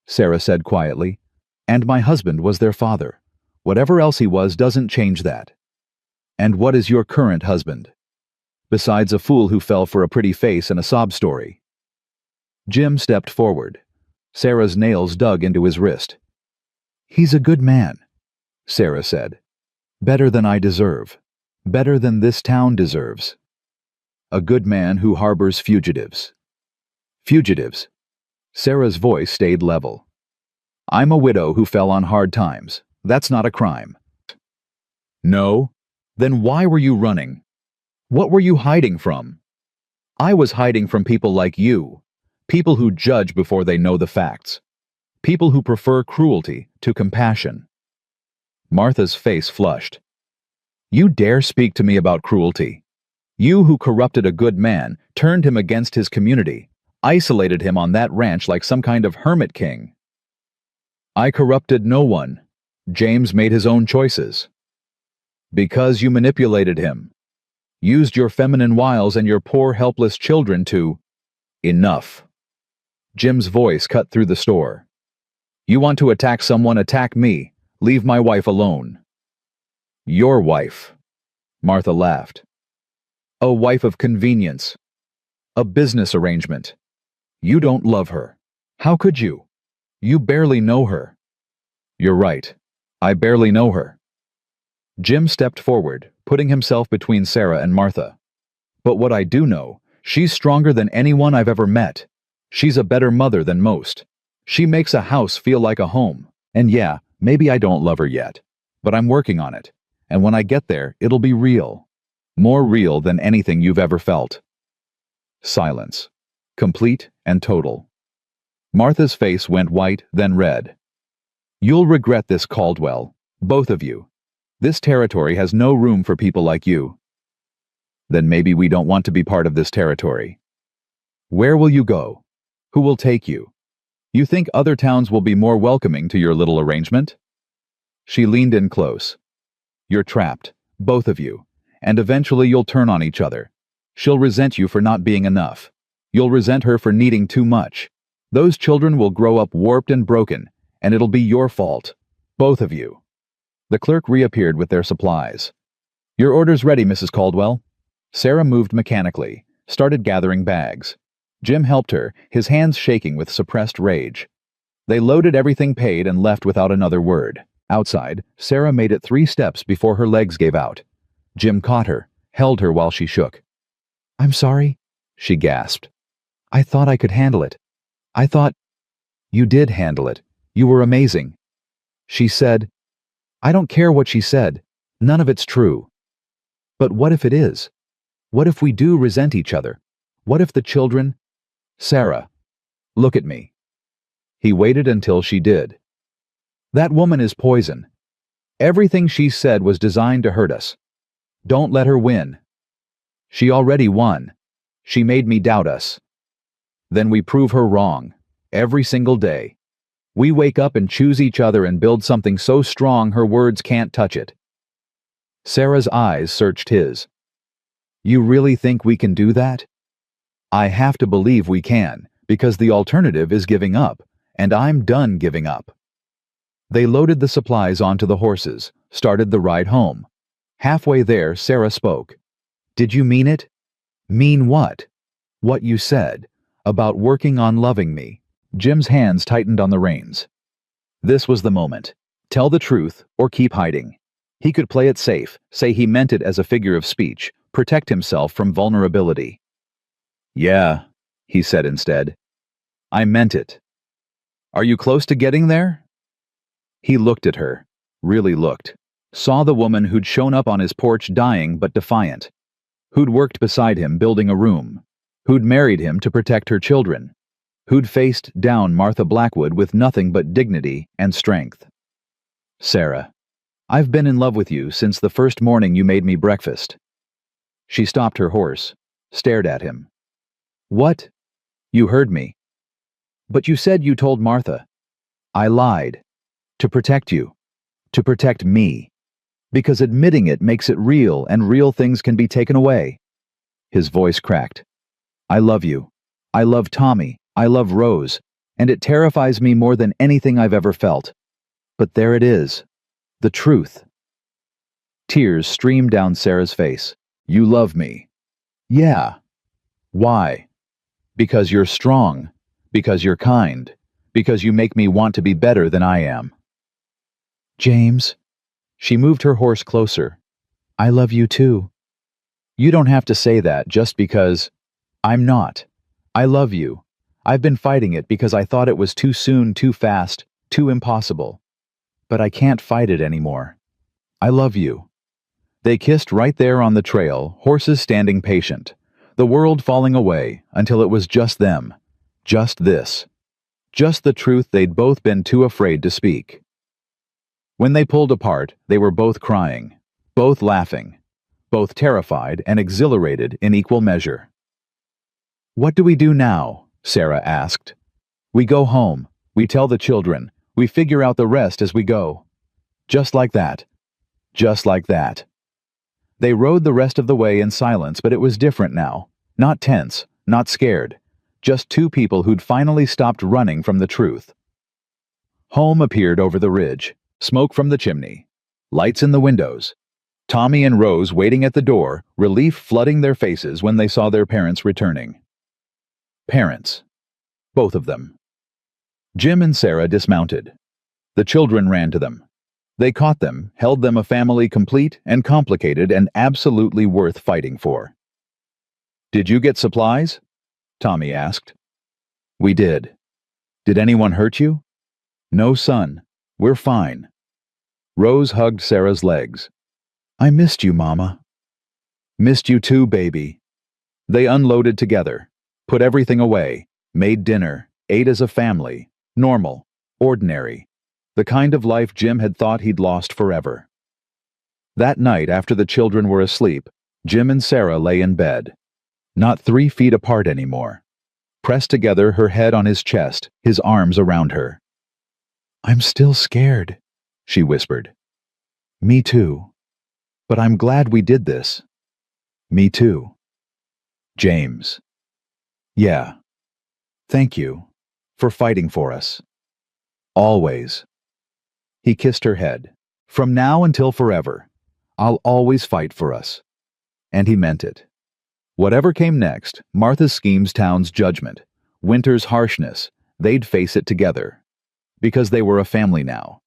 Sarah said quietly, and my husband was their father. Whatever else he was doesn't change that. And what is your current husband? Besides a fool who fell for a pretty face and a sob story. Jim stepped forward. Sarah's nails dug into his wrist. He's a good man, Sarah said. Better than I deserve. Better than this town deserves. A good man who harbors fugitives. Fugitives. Sarah's voice stayed level. I'm a widow who fell on hard times. That's not a crime. No? Then why were you running? What were you hiding from? I was hiding from people like you. People who judge before they know the facts. People who prefer cruelty to compassion. Martha's face flushed. You dare speak to me about cruelty? You who corrupted a good man, turned him against his community, isolated him on that ranch like some kind of hermit king. I corrupted no one. James made his own choices. Because you manipulated him. Used your feminine wiles and your poor helpless children to... Enough. Jim's voice cut through the store. You want to attack someone, attack me. Leave my wife alone. Your wife. Martha laughed. A wife of convenience. A business arrangement. You don't love her. How could you? You barely know her. You're right. I barely know her. Jim stepped forward, putting himself between Sarah and Martha. But what I do know, she's stronger than anyone I've ever met. She's a better mother than most. She makes a house feel like a home. And yeah, maybe I don't love her yet, but I'm working on it. And when I get there, it'll be real. More real than anything you've ever felt. Silence. Complete and total. Martha's face went white, then red. You'll regret this, Caldwell. Both of you. This territory has no room for people like you. Then maybe we don't want to be part of this territory. Where will you go? Who will take you? You think other towns will be more welcoming to your little arrangement? She leaned in close. You're trapped, both of you, and eventually you'll turn on each other. She'll resent you for not being enough. You'll resent her for needing too much. Those children will grow up warped and broken, and it'll be your fault. Both of you. The clerk reappeared with their supplies. Your order's ready, Mrs. Caldwell. Sarah moved mechanically, started gathering bags. Jim helped her, his hands shaking with suppressed rage. They loaded everything paid and left without another word. Outside, Sarah made it 3 steps before her legs gave out. Jim caught her, held her while she shook. I'm sorry, she gasped. I thought I could handle it. I thought... You did handle it. You were amazing. She said, I don't care what she said. None of it's true. But what if it is? What if we do resent each other? What if the children— Sarah, look at me. He waited until she did. That woman is poison. Everything she said was designed to hurt us. Don't let her win. She already won. She made me doubt us. Then we prove her wrong. Every single day. We wake up and choose each other and build something so strong her words can't touch it. Sarah's eyes searched his. You really think we can do that? I have to believe we can, because the alternative is giving up, and I'm done giving up. They loaded the supplies onto the horses, started the ride home. Halfway there, Sarah spoke. Did you mean it? Mean what? What you said, about working on loving me. Jim's hands tightened on the reins. This was the moment. Tell the truth or keep hiding. He could play it safe, say he meant it as a figure of speech, protect himself from vulnerability. Yeah, he said instead. I meant it. Are you close to getting there? He looked at her, really looked, saw the woman who'd shown up on his porch dying but defiant, who'd worked beside him building a room, who'd married him to protect her children, who'd faced down Martha Blackwood with nothing but dignity and strength. Sarah, I've been in love with you since the first morning you made me breakfast. She stopped her horse, stared at him. What? You heard me. But you said you told Martha. I lied. To protect you. To protect me. Because admitting it makes it real, and real things can be taken away. His voice cracked. I love you. I love Tommy. I love Rose. And it terrifies me more than anything I've ever felt. But there it is. The truth. Tears streamed down Sarah's face. You love me. Yeah. Why? Because you're strong. Because you're kind. Because you make me want to be better than I am. James. She moved her horse closer. I love you too. You don't have to say that just because— I'm not. I love you. I've been fighting it because I thought it was too soon, too fast, too impossible. But I can't fight it anymore. I love you. They kissed right there on the trail, horses standing patient, the world falling away until it was just them, just this, just the truth they'd both been too afraid to speak. When they pulled apart, they were both crying, both laughing, both terrified and exhilarated in equal measure. What do we do now? Sarah asked. We go home, we tell the children, we figure out the rest as we go. Just like that. Just like that. They rode the rest of the way in silence, but it was different now. Not tense, not scared. Just two people who'd finally stopped running from the truth. Home appeared over the ridge, smoke from the chimney, lights in the windows. Tommy and Rose waiting at the door, relief flooding their faces when they saw their parents returning. Parents. Both of them. Jim and Sarah dismounted. The children ran to them. They caught them, held them, a family complete and complicated and absolutely worth fighting for. Did you get supplies? Tommy asked. We did. Did anyone hurt you? No, son. We're fine. Rose hugged Sarah's legs. I missed you, Mama. Missed you too, baby. They unloaded together, put everything away, made dinner, ate as a family, normal, ordinary, the kind of life Jim had thought he'd lost forever. That night, after the children were asleep, Jim and Sarah lay in bed, not 3 feet apart anymore, pressed together, her head on his chest, his arms around her. I'm still scared, she whispered. Me too. But I'm glad we did this. Me too. James. Yeah. Thank you for fighting for us. Always. He kissed her head. From now until forever, I'll always fight for us. And he meant it. Whatever came next, Martha's schemes, town's judgment, winter's harshness, they'd face it together. Because they were a family now.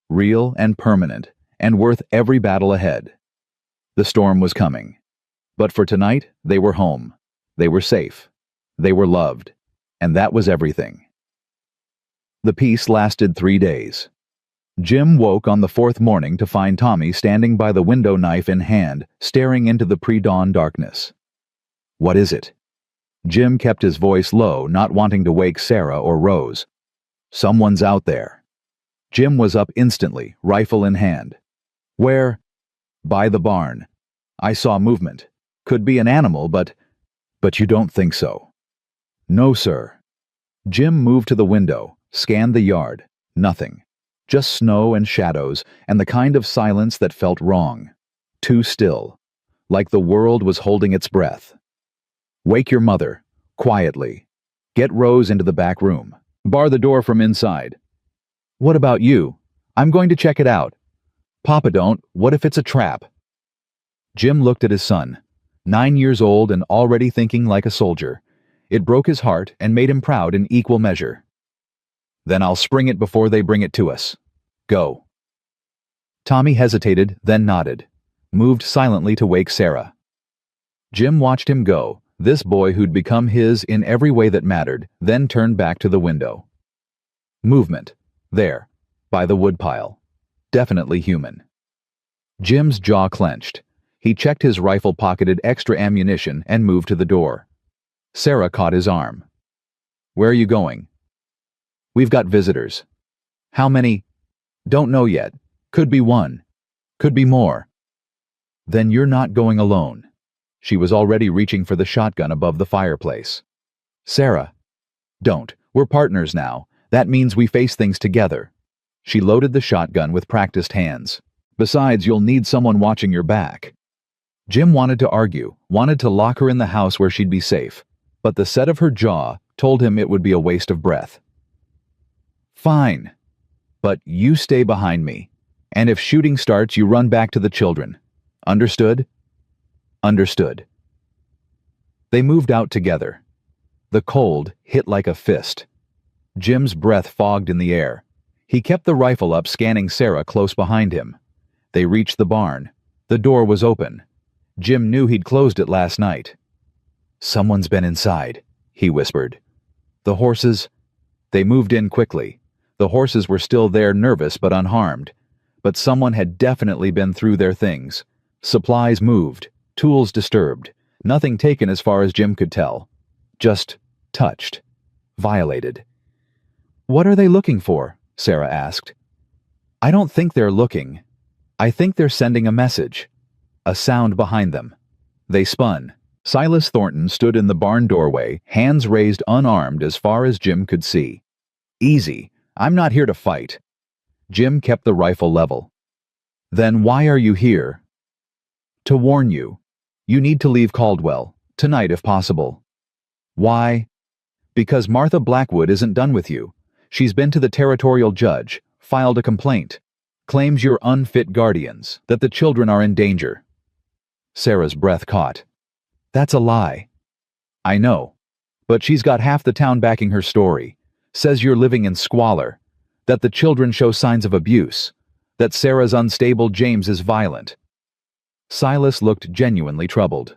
Real and permanent, and worth every battle ahead. The storm was coming. But for tonight, they were home. They were safe. They were loved. And that was everything. The peace lasted 3 days. Jim woke on the fourth morning to find Tommy standing by the window, knife in hand, staring into the pre-dawn darkness. "What is it?" Jim kept his voice low, not wanting to wake Sarah or Rose. "Someone's out there." Jim was up instantly, rifle in hand. "Where?" "By the barn. I saw movement. Could be an animal, but you don't think so?" "No, sir." Jim moved to the window, scanned the yard. Nothing. Just snow and shadows, and the kind of silence that felt wrong. Too still. Like the world was holding its breath. "Wake your mother. Quietly. Get Rose into the back room. Bar the door from inside." "What about you?" "I'm going to check it out." "Papa, don't. What if it's a trap?" Jim looked at his son. 9 years old and already thinking like a soldier. It broke his heart and made him proud in equal measure. "Then I'll spring it before they bring it to us. Go." Tommy hesitated, then nodded. Moved silently to wake Sarah. Jim watched him go, this boy who'd become his in every way that mattered, then turned back to the window. Movement. There. By the woodpile. Definitely human. Jim's jaw clenched. He checked his rifle-pocketed extra ammunition and moved to the door. Sarah caught his arm. "Where are you going?" "We've got visitors." "How many?" "Don't know yet. Could be one. Could be more." "Then you're not going alone." She was already reaching for the shotgun above the fireplace. "Sarah." "Don't. We're partners now. That means we face things together." She loaded the shotgun with practiced hands. "Besides, you'll need someone watching your back." Jim wanted to argue, wanted to lock her in the house where she'd be safe, but the set of her jaw told him it would be a waste of breath. "Fine. But you stay behind me. And if shooting starts, you run back to the children. Understood?" "Understood." They moved out together. The cold hit like a fist. Jim's breath fogged in the air. He kept the rifle up, scanning Sarah close behind him. They reached the barn. The door was open. Jim knew he'd closed it last night. "Someone's been inside," he whispered. "The horses?" They moved in quickly. The horses were still there, nervous but unharmed. But someone had definitely been through their things. Supplies moved, tools disturbed, nothing taken as far as Jim could tell. Just touched. Violated. "What are they looking for?" Sarah asked. "I don't think they're looking. I think they're sending a message." A sound behind them. They spun. Silas Thornton stood in the barn doorway, hands raised, unarmed as far as Jim could see. "Easy. I'm not here to fight." Jim kept the rifle level. "Then why are you here?" "To warn you. You need to leave Caldwell, tonight if possible." "Why?" "Because Martha Blackwood isn't done with you. She's been to the territorial judge, filed a complaint. Claims you're unfit guardians, that the children are in danger." Sarah's breath caught. "That's a lie." "I know. But she's got half the town backing her story. Says you're living in squalor. That the children show signs of abuse. That Sarah's unstable, James is violent." Silas looked genuinely troubled.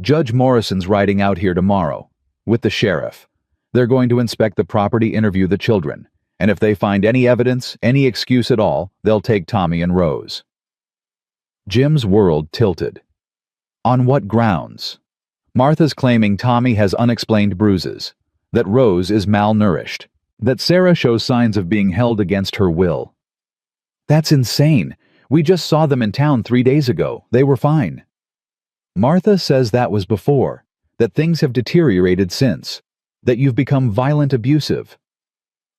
"Judge Morrison's riding out here tomorrow. With the sheriff. They're going to inspect the property, interview the children. And if they find any evidence, any excuse at all, they'll take Tommy and Rose." Jim's world tilted. "On what grounds?" "Martha's claiming Tommy has unexplained bruises. That Rose is malnourished. That Sarah shows signs of being held against her will." "That's insane. We just saw them in town 3 days ago. They were fine." "Martha says that was before. That things have deteriorated since. That you've become violent, abusive."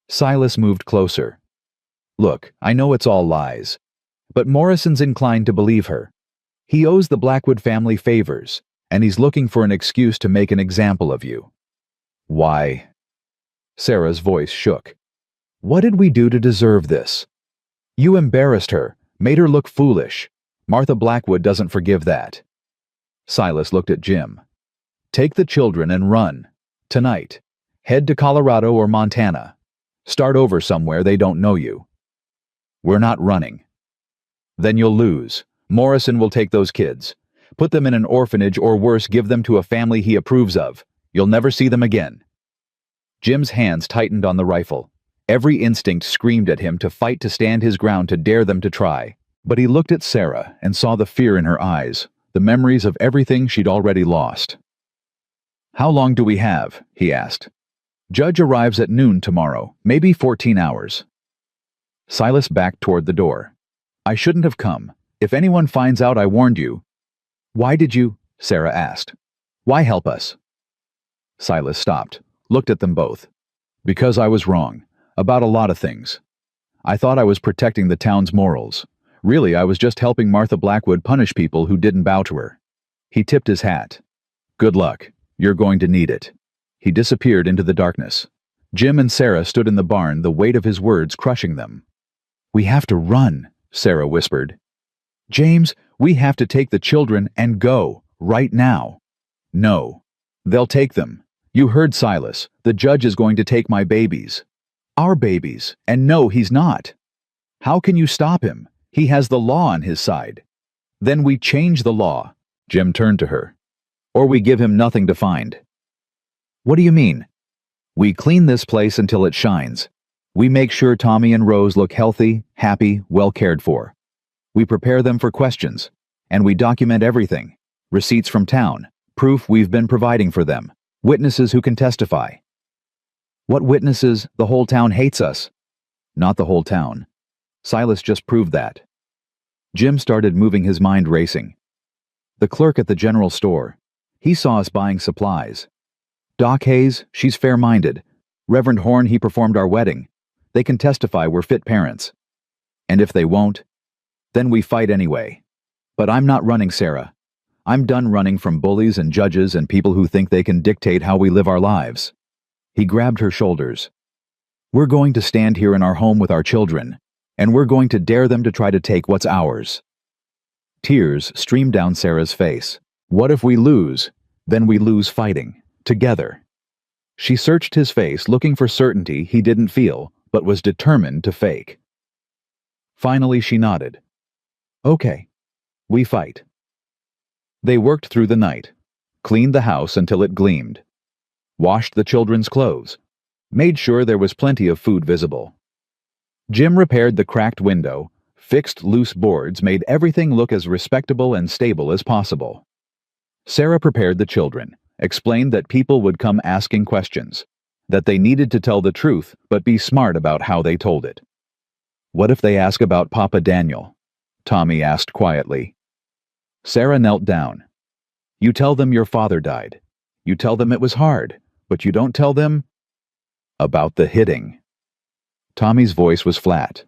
Silas moved closer. "Look, I know it's all lies. But Morrison's inclined to believe her. He owes the Blackwood family favors, and he's looking for an excuse to make an example of you." "Why?" Sarah's voice shook. "What did we do to deserve this? You embarrassed her, made her look foolish. Martha Blackwood doesn't forgive that." Silas looked at Jim. "Take the children and run. Tonight. Head to Colorado or Montana. Start over somewhere they don't know you." "We're not running." "Then you'll lose. Morrison will take those kids. Put them in an orphanage or worse, give them to a family he approves of. You'll never see them again." Jim's hands tightened on the rifle. Every instinct screamed at him to fight, to stand his ground, to dare them to try. But he looked at Sarah and saw the fear in her eyes, the memories of everything she'd already lost. "How long do we have?" he asked. "Judge arrives at noon tomorrow, maybe 14 hours. Silas backed toward the door. "I shouldn't have come. If anyone finds out I warned you." "Why did you?" Sarah asked. "Why help us?" Silas stopped, looked at them both. "Because I was wrong. About a lot of things. I thought I was protecting the town's morals. Really, I was just helping Martha Blackwood punish people who didn't bow to her." He tipped his hat. "Good luck. You're going to need it." He disappeared into the darkness. Jim and Sarah stood in the barn, the weight of his words crushing them. "We have to run," Sarah whispered. "James, we have to take the children and go, right now." "No. They'll take them. You heard Silas. The judge is going to take my babies." "Our babies. And no, he's not." "How can you stop him? He has the law on his side." "Then we change the law." Jim turned to her. "Or we give him nothing to find." "What do you mean?" "We clean this place until it shines. We make sure Tommy and Rose look healthy, happy, well cared for. We prepare them for questions. And we document everything. Receipts from town, proof we've been providing for them, witnesses who can testify." "What witnesses? The whole town hates us." "Not the whole town. Silas just proved that." Jim started moving, his mind racing. "The clerk at the general store. He saw us buying supplies. Doc Hayes, she's fair-minded. Reverend Horn, he performed our wedding. They can testify we're fit parents. And if they won't, then we fight anyway. But I'm not running, Sarah. I'm done running from bullies and judges and people who think they can dictate how we live our lives." He grabbed her shoulders. "We're going to stand here in our home with our children, and we're going to dare them to try to take what's ours." Tears streamed down Sarah's face. "What if we lose? Then we lose fighting, together." She searched his face, looking for certainty he didn't feel, but was determined to fake. Finally she nodded. "Okay, we fight." They worked through the night, cleaned the house until it gleamed, washed the children's clothes, made sure there was plenty of food visible. Jim repaired the cracked window, fixed loose boards, made everything look as respectable and stable as possible. Sarah prepared the children, explained that people would come asking questions, that they needed to tell the truth but be smart about how they told it. "What if they ask about Papa Daniel?" Tommy asked quietly. Sarah knelt down. "You tell them your father died. You tell them it was hard, but you don't tell them about the hitting." Tommy's voice was flat.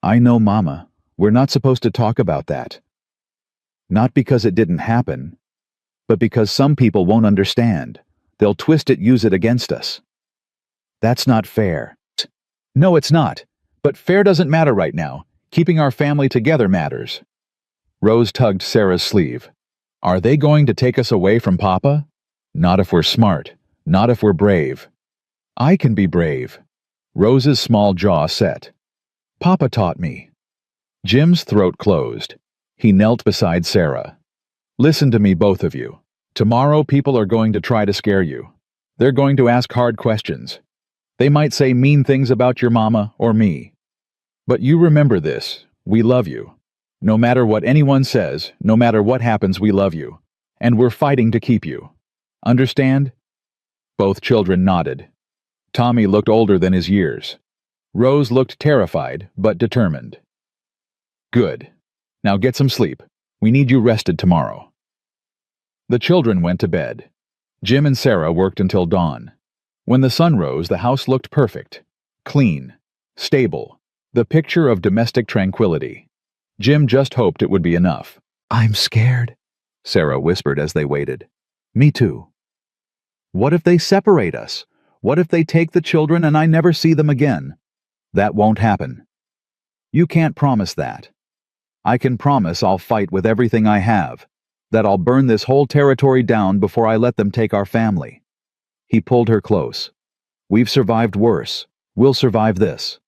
"I know, Mama. We're not supposed to talk about that. Not because it didn't happen, but because some people won't understand. They'll twist it, use it against us. That's not fair." "No, it's not. But fair doesn't matter right now. Keeping our family together matters." Rose tugged Sarah's sleeve. "Are they going to take us away from Papa? Not if we're smart. Not if we're brave." "I can be brave." Rose's small jaw set. "Papa taught me." Jim's throat closed. He knelt beside Sarah. "Listen to me, both of you. Tomorrow people are going to try to scare you. They're going to ask hard questions. They might say mean things about your mama or me. But you remember this. We love you. No matter what anyone says, no matter what happens, we love you. And we're fighting to keep you. Understand?" Both children nodded. Tommy looked older than his years. Rose looked terrified, but determined. "Good. Now get some sleep. We need you rested tomorrow." The children went to bed. Jim and Sarah worked until dawn. When the sun rose, the house looked perfect. Clean. Stable. The picture of domestic tranquility. Jim just hoped it would be enough. "I'm scared," Sarah whispered as they waited. "Me too." "What if they separate us? What if they take the children and I never see them again?" "That won't happen." "You can't promise that." "I can promise I'll fight with everything I have, that I'll burn this whole territory down before I let them take our family." He pulled her close. "We've survived worse. We'll survive this."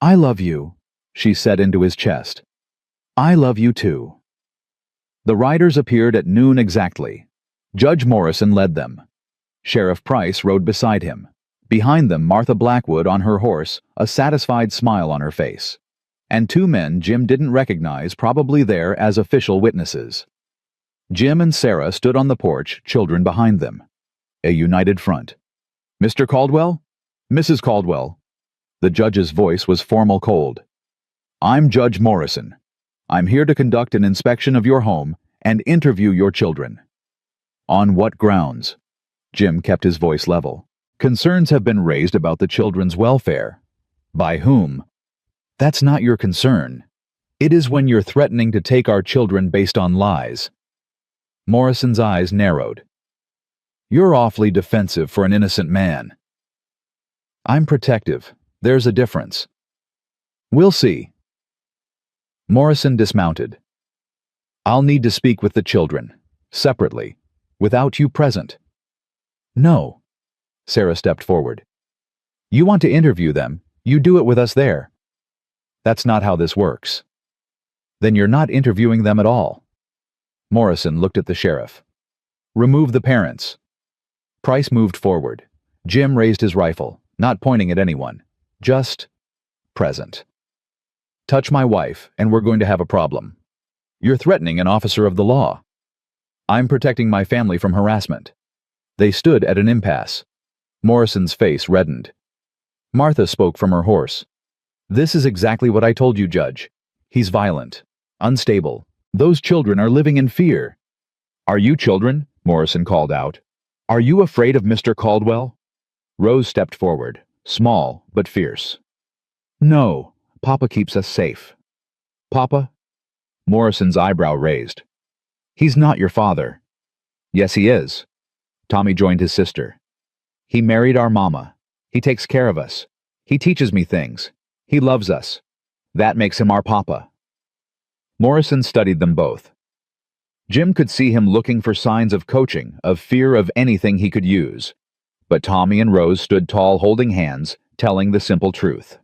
"I love you," she said into his chest. "I love you too." The riders appeared at noon exactly. Judge Morrison led them. Sheriff Price rode beside him. Behind them, Martha Blackwood on her horse, a satisfied smile on her face. And two men Jim didn't recognize, probably there as official witnesses. Jim and Sarah stood on the porch, children behind them. A united front. "Mr. Caldwell? Mrs. Caldwell." The judge's voice was formal, cold. "I'm Judge Morrison. I'm here to conduct an inspection of your home and interview your children." "On what grounds?" Jim kept his voice level. "Concerns have been raised about the children's welfare." "By whom?" "That's not your concern. It is when you're threatening to take our children based on lies." Morrison's eyes narrowed. "You're awfully defensive for an innocent man." "I'm protective. There's a difference." "We'll see." Morrison dismounted. "I'll need to speak with the children, separately, without you present." "No." Sarah stepped forward. "You want to interview them, you do it with us there." "That's not how this works." "Then you're not interviewing them at all." Morrison looked at the sheriff. "Remove the parents." Price moved forward. Jim raised his rifle, not pointing at anyone, just present. "Touch my wife, and we're going to have a problem. You're threatening an officer of the law." "I'm protecting my family from harassment." They stood at an impasse. Morrison's face reddened. Martha spoke from her horse. "This is exactly what I told you, Judge. He's violent, unstable. Those children are living in fear." "Are you children?" Morrison called out. "Are you afraid of Mr. Caldwell?" Rose stepped forward, small but fierce. "No, Papa keeps us safe." "Papa?" Morrison's eyebrow raised. "He's not your father." "Yes, he is." Tommy joined his sister. "He married our mama. He takes care of us. He teaches me things. He loves us. That makes him our papa." Morrison studied them both. Jim could see him looking for signs of coaching, of fear of anything he could use. But Tommy and Rose stood tall, holding hands, telling the simple truth.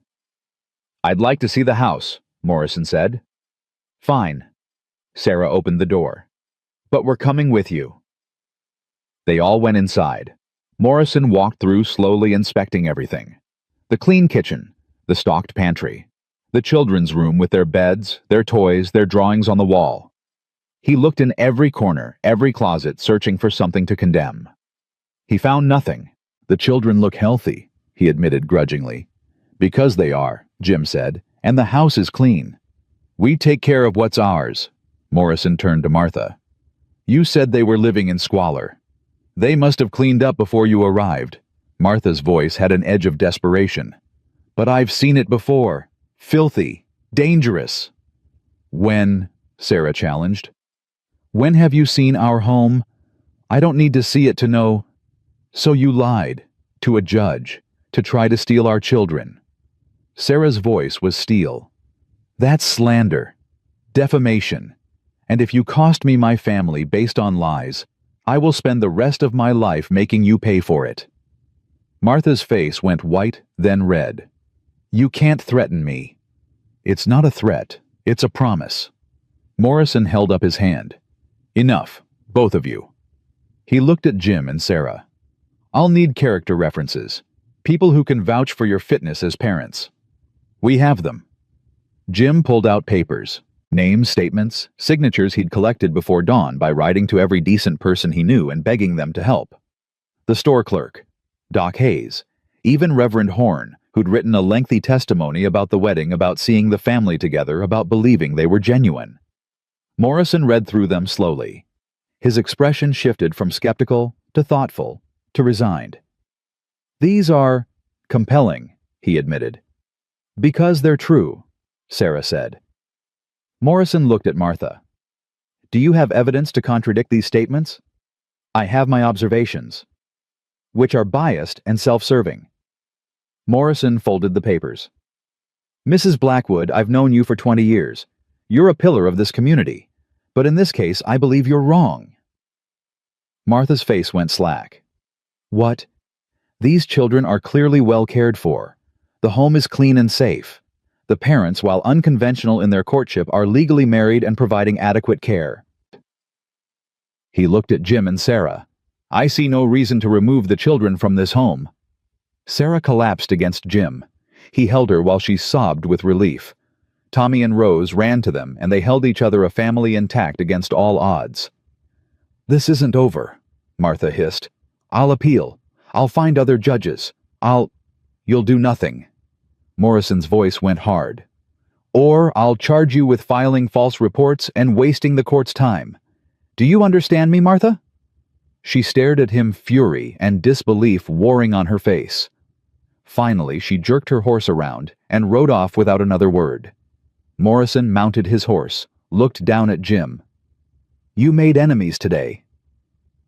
"I'd like to see the house," Morrison said. "Fine." Sarah opened the door. "But we're coming with you." They all went inside. Morrison walked through, slowly inspecting everything. The clean kitchen, the stocked pantry, the children's room with their beds, their toys, their drawings on the wall. He looked in every corner, every closet, searching for something to condemn. He found nothing. "The children look healthy," he admitted grudgingly. "Because they are," Jim said, "and the house is clean. We take care of what's ours." Morrison turned to Martha. "You said they were living in squalor. They must have cleaned up before you arrived." Martha's voice had an edge of desperation. "But I've seen it before. Filthy. Dangerous." "When?" Sarah challenged. "When have you seen our home? I don't need to see it to know." "So you lied. To a judge. To try to steal our children." Sarah's voice was steel. "That's slander. Defamation. And if you cost me my family based on lies, I will spend the rest of my life making you pay for it." Martha's face went white, then red. "You can't threaten me." "It's not a threat. It's a promise." Morrison held up his hand. "Enough, both of you." He looked at Jim and Sarah. "I'll need character references. People who can vouch for your fitness as parents." "We have them." Jim pulled out papers. Names, statements, signatures he'd collected before dawn by writing to every decent person he knew and begging them to help. The store clerk, Doc Hayes, even Reverend Horn, who'd written a lengthy testimony about the wedding, about seeing the family together, about believing they were genuine. Morrison read through them slowly. His expression shifted from skeptical to thoughtful to resigned. "These are compelling," he admitted. "Because they're true," Sarah said. Morrison looked at Martha. "Do you have evidence to contradict these statements?" "I have my observations." "Which are biased and self-serving." Morrison folded the papers. "Mrs. Blackwood, I've known you for 20 years. You're a pillar of this community. But in this case, I believe you're wrong." Martha's face went slack. "What? These children are clearly well cared for. The home is clean and safe. The parents, while unconventional in their courtship, are legally married and providing adequate care." He looked at Jim and Sarah. "I see no reason to remove the children from this home." Sarah collapsed against Jim. He held her while she sobbed with relief. Tommy and Rose ran to them, and they held each other, a family intact against all odds. "This isn't over," Martha hissed. "I'll appeal. I'll find other judges. You'll do nothing." Morrison's voice went hard. "Or I'll charge you with filing false reports and wasting the court's time. Do you understand me, Martha?" She stared at him, fury and disbelief warring on her face. Finally, she jerked her horse around and rode off without another word. Morrison mounted his horse, looked down at Jim. "You made enemies today."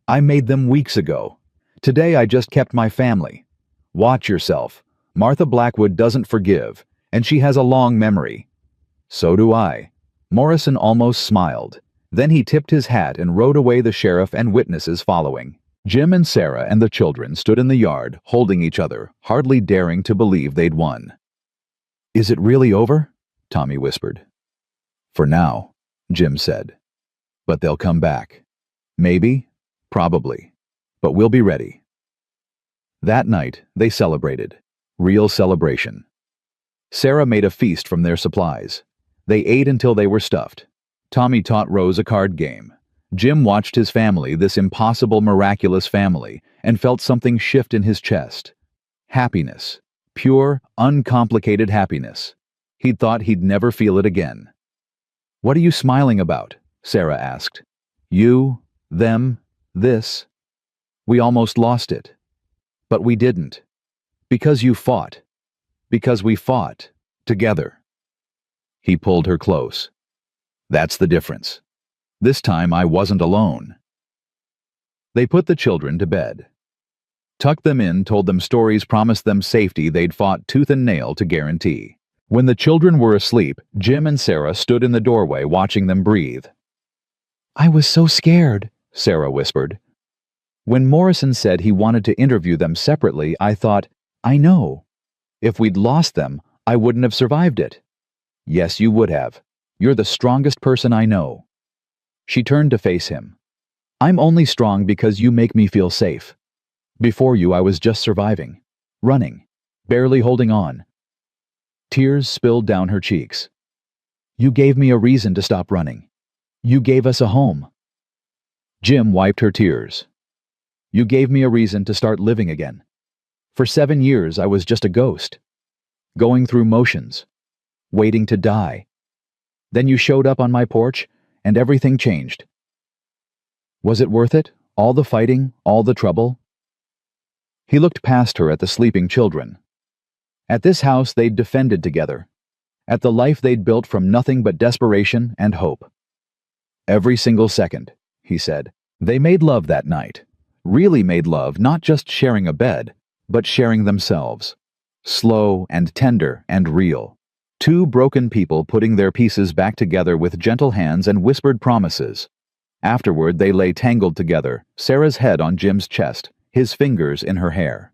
"I made them weeks ago. Today I just kept my family. Watch yourself. Martha Blackwood doesn't forgive, and she has a long memory." "So do I." Morrison almost smiled. Then he tipped his hat and rode away, the sheriff and witnesses following. Jim and Sarah and the children stood in the yard, holding each other, hardly daring to believe they'd won. "Is it really over?" Tommy whispered. "For now," Jim said. "But they'll come back. Maybe, probably. But we'll be ready." That night, they celebrated. Real celebration. Sarah made a feast from their supplies. They ate until they were stuffed. Tommy taught Rose a card game. Jim watched his family, this impossible, miraculous family, and felt something shift in his chest. Happiness. Pure, uncomplicated happiness. He'd thought he'd never feel it again. "What are you smiling about?" Sarah asked. "You, them, this. We almost lost it. But we didn't. Because you fought. Because we fought. Together." He pulled her close. "That's the difference. This time I wasn't alone." They put the children to bed. Tucked them in, told them stories, promised them safety they'd fought tooth and nail to guarantee. When the children were asleep, Jim and Sarah stood in the doorway watching them breathe. "I was so scared," Sarah whispered. "When Morrison said he wanted to interview them separately, I thought, I know. If we'd lost them, I wouldn't have survived it." "Yes, you would have. You're the strongest person I know." She turned to face him. "I'm only strong because you make me feel safe. Before you, I was just surviving. Running. Barely holding on." Tears spilled down her cheeks. "You gave me a reason to stop running. You gave us a home." Jim wiped her tears. "You gave me a reason to start living again. For 7 years, I was just a ghost. Going through motions. Waiting to die. Then you showed up on my porch, and everything changed. Was it worth it? All the fighting, all the trouble?" He looked past her at the sleeping children. At this house they'd defended together. At the life they'd built from nothing but desperation and hope. "Every single second," he said. They made love that night. Really made love, not just sharing a bed, but sharing themselves. Slow and tender and real. Two broken people putting their pieces back together with gentle hands and whispered promises. Afterward, they lay tangled together, Sarah's head on Jim's chest, his fingers in her hair.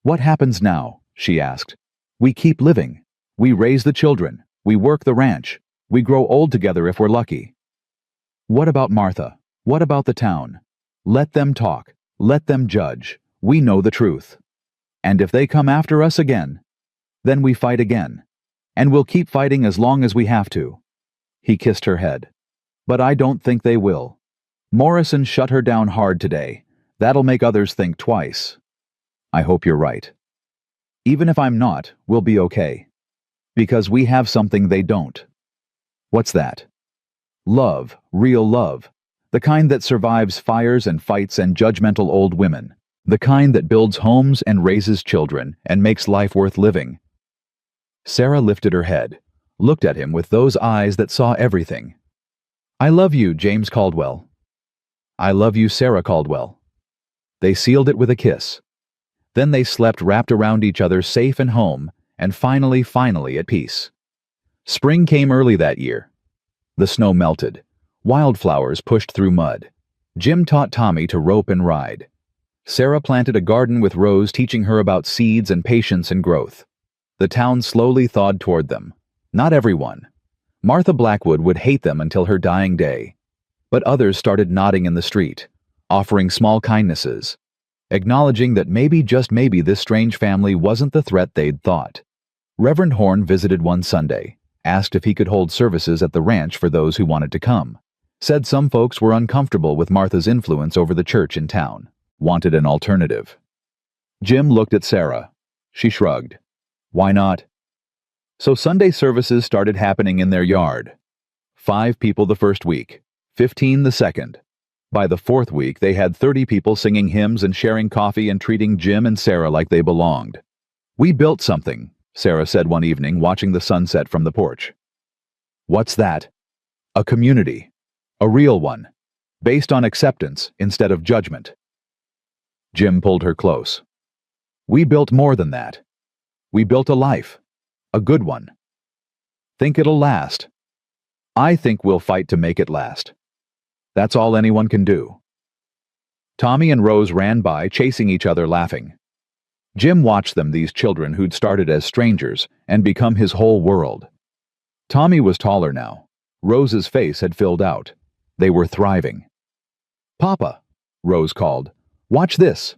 "What happens now?" she asked. "We keep living. We raise the children. We work the ranch. We grow old together if we're lucky." "What about Martha? What about the town? Let them talk. Let them judge. We know the truth. And if they come after us again, then we fight again. And we'll keep fighting as long as we have to." He kissed her head. "But I don't think they will. Morrison shut her down hard today. That'll make others think twice. I hope you're right. Even if I'm not, we'll be okay. Because we have something they don't." "What's that?" "Love, real love. The kind that survives fires and fights and judgmental old women. The kind that builds homes and raises children and makes life worth living." Sarah lifted her head, looked at him with those eyes that saw everything. "I love you, James Caldwell." "I love you, Sarah Caldwell." They sealed it with a kiss. Then they slept wrapped around each other, safe and home, and finally at peace. Spring came early that year. The snow melted. Wildflowers pushed through mud. Jim taught Tommy to rope and ride. Sarah planted a garden with Rose, teaching her about seeds and patience and growth. The town slowly thawed toward them. Not everyone. Martha Blackwood would hate them until her dying day. But others started nodding in the street, offering small kindnesses. acknowledging that maybe, just maybe, this strange family wasn't the threat they'd thought. Reverend Horn visited one Sunday, asked if he could hold services at the ranch for those who wanted to come, said some folks were uncomfortable with Martha's influence over the church in town, wanted an alternative. Jim looked at Sarah. She shrugged. Why not? So Sunday services started happening in their yard. 5 people the first week, 15 the second. By the 4th week, they had 30 people singing hymns and sharing coffee and treating Jim and Sarah like they belonged. We built something, Sarah said one evening, watching the sunset from the porch. What's that? A community. A real one. Based on acceptance instead of judgment. Jim pulled her close. We built more than that. We built a life. A good one. Think it'll last? I think we'll fight to make it last. That's all anyone can do. Tommy and Rose ran by, chasing each other, laughing. Jim watched them, these children who'd started as strangers and become his whole world. Tommy was taller now. Rose's face had filled out. They were thriving. Papa, Rose called. Watch this.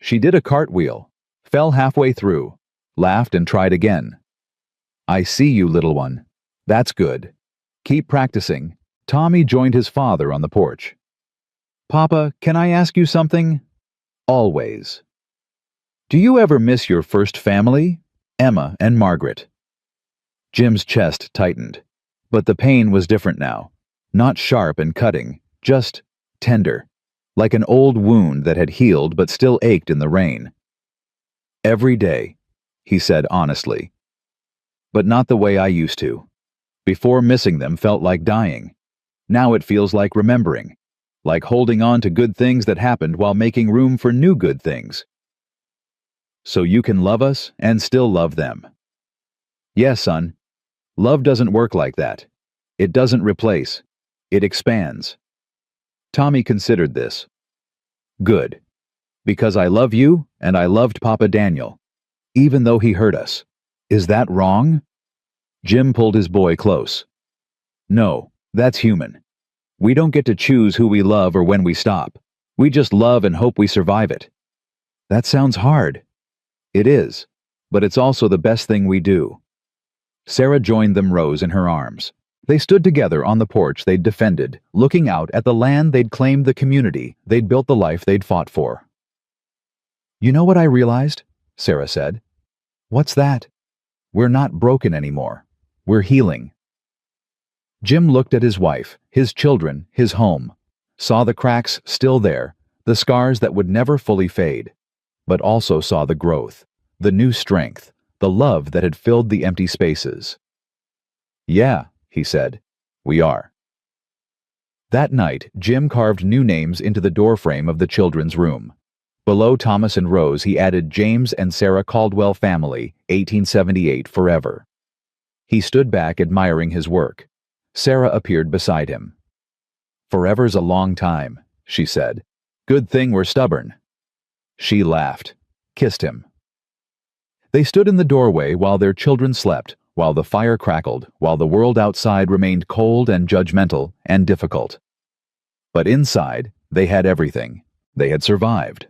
She did a cartwheel, fell halfway through, laughed and tried again. I see you, little one. That's good. Keep practicing. Tommy joined his father on the porch. Papa, can I ask you something? Always. Do you ever miss your first family? Emma and Margaret. Jim's chest tightened, but the pain was different now. Not sharp and cutting, just tender, like an old wound that had healed but still ached in the rain. Every day, he said honestly. But not the way I used to. Before, missing them felt like dying. Now it feels like remembering, like holding on to good things that happened while making room for new good things. So you can love us and still love them. Yes, son. Love doesn't work like that. It doesn't replace. It expands. Tommy considered this. Good. Because I love you and I loved Papa Daniel, even though he hurt us. Is that wrong? Jim pulled his boy close. No, that's human. We don't get to choose who we love or when we stop. We just love and hope we survive it. That sounds hard. It is, but it's also the best thing we do. Sarah joined them, Rose in her arms. They stood together on the porch they'd defended, looking out at the land they'd claimed, the community they'd built, the life they'd fought for. You know what I realized? Sarah said. What's that? We're not broken anymore. We're healing. Jim looked at his wife, his children, his home, saw the cracks still there, the scars that would never fully fade, but also saw the growth, the new strength, the love that had filled the empty spaces. Yeah, he said, we are. That night, Jim carved new names into the doorframe of the children's room. Below Thomas and Rose, he added James and Sarah Caldwell Family, 1878 forever. He stood back, admiring his work. Sarah appeared beside him. Forever's a long time, she said. Good thing we're stubborn. She laughed, kissed him. They stood in the doorway while their children slept, while the fire crackled, while the world outside remained cold and judgmental and difficult. But inside, they had everything. They had survived.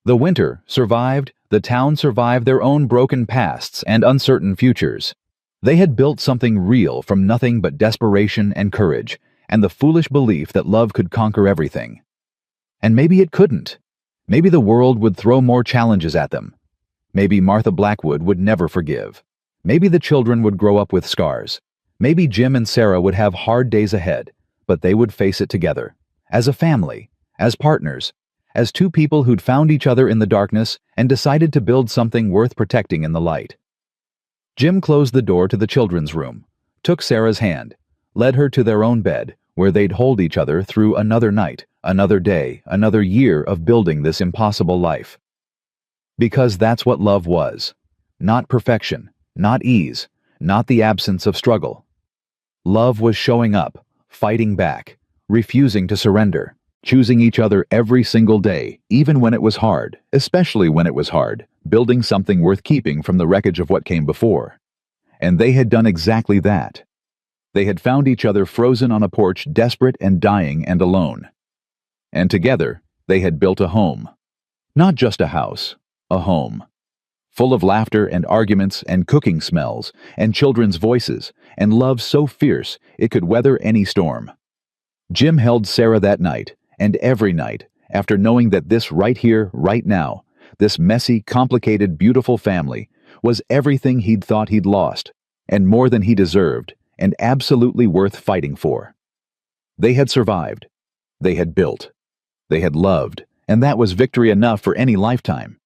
The winter survived, the town survived their own broken pasts and uncertain futures. They had built something real from nothing but desperation and courage, and the foolish belief that love could conquer everything. And maybe it couldn't. Maybe the world would throw more challenges at them. Maybe Martha Blackwood would never forgive. Maybe the children would grow up with scars. Maybe Jim and Sarah would have hard days ahead, but they would face it together, as a family, as partners, as two people who'd found each other in the darkness and decided to build something worth protecting in the light. Jim closed the door to the children's room, took Sarah's hand, led her to their own bed, where they'd hold each other through another night, another day, another year of building this impossible life. Because that's what love was. Not perfection, not ease, not the absence of struggle. Love was showing up, fighting back, refusing to surrender, choosing each other every single day, even when it was hard, especially when it was hard, building something worth keeping from the wreckage of what came before. And they had done exactly that. They had found each other frozen on a porch, desperate and dying and alone. And together, they had built a home. Not just a house, a home. Full of laughter and arguments and cooking smells and children's voices and love so fierce it could weather any storm. Jim held Sarah that night and every night after knowing that this right here, right now, this messy, complicated, beautiful family was everything he'd thought he'd lost and more than he deserved and absolutely worth fighting for. They had survived. They had built. They had loved, and that was victory enough for any lifetime.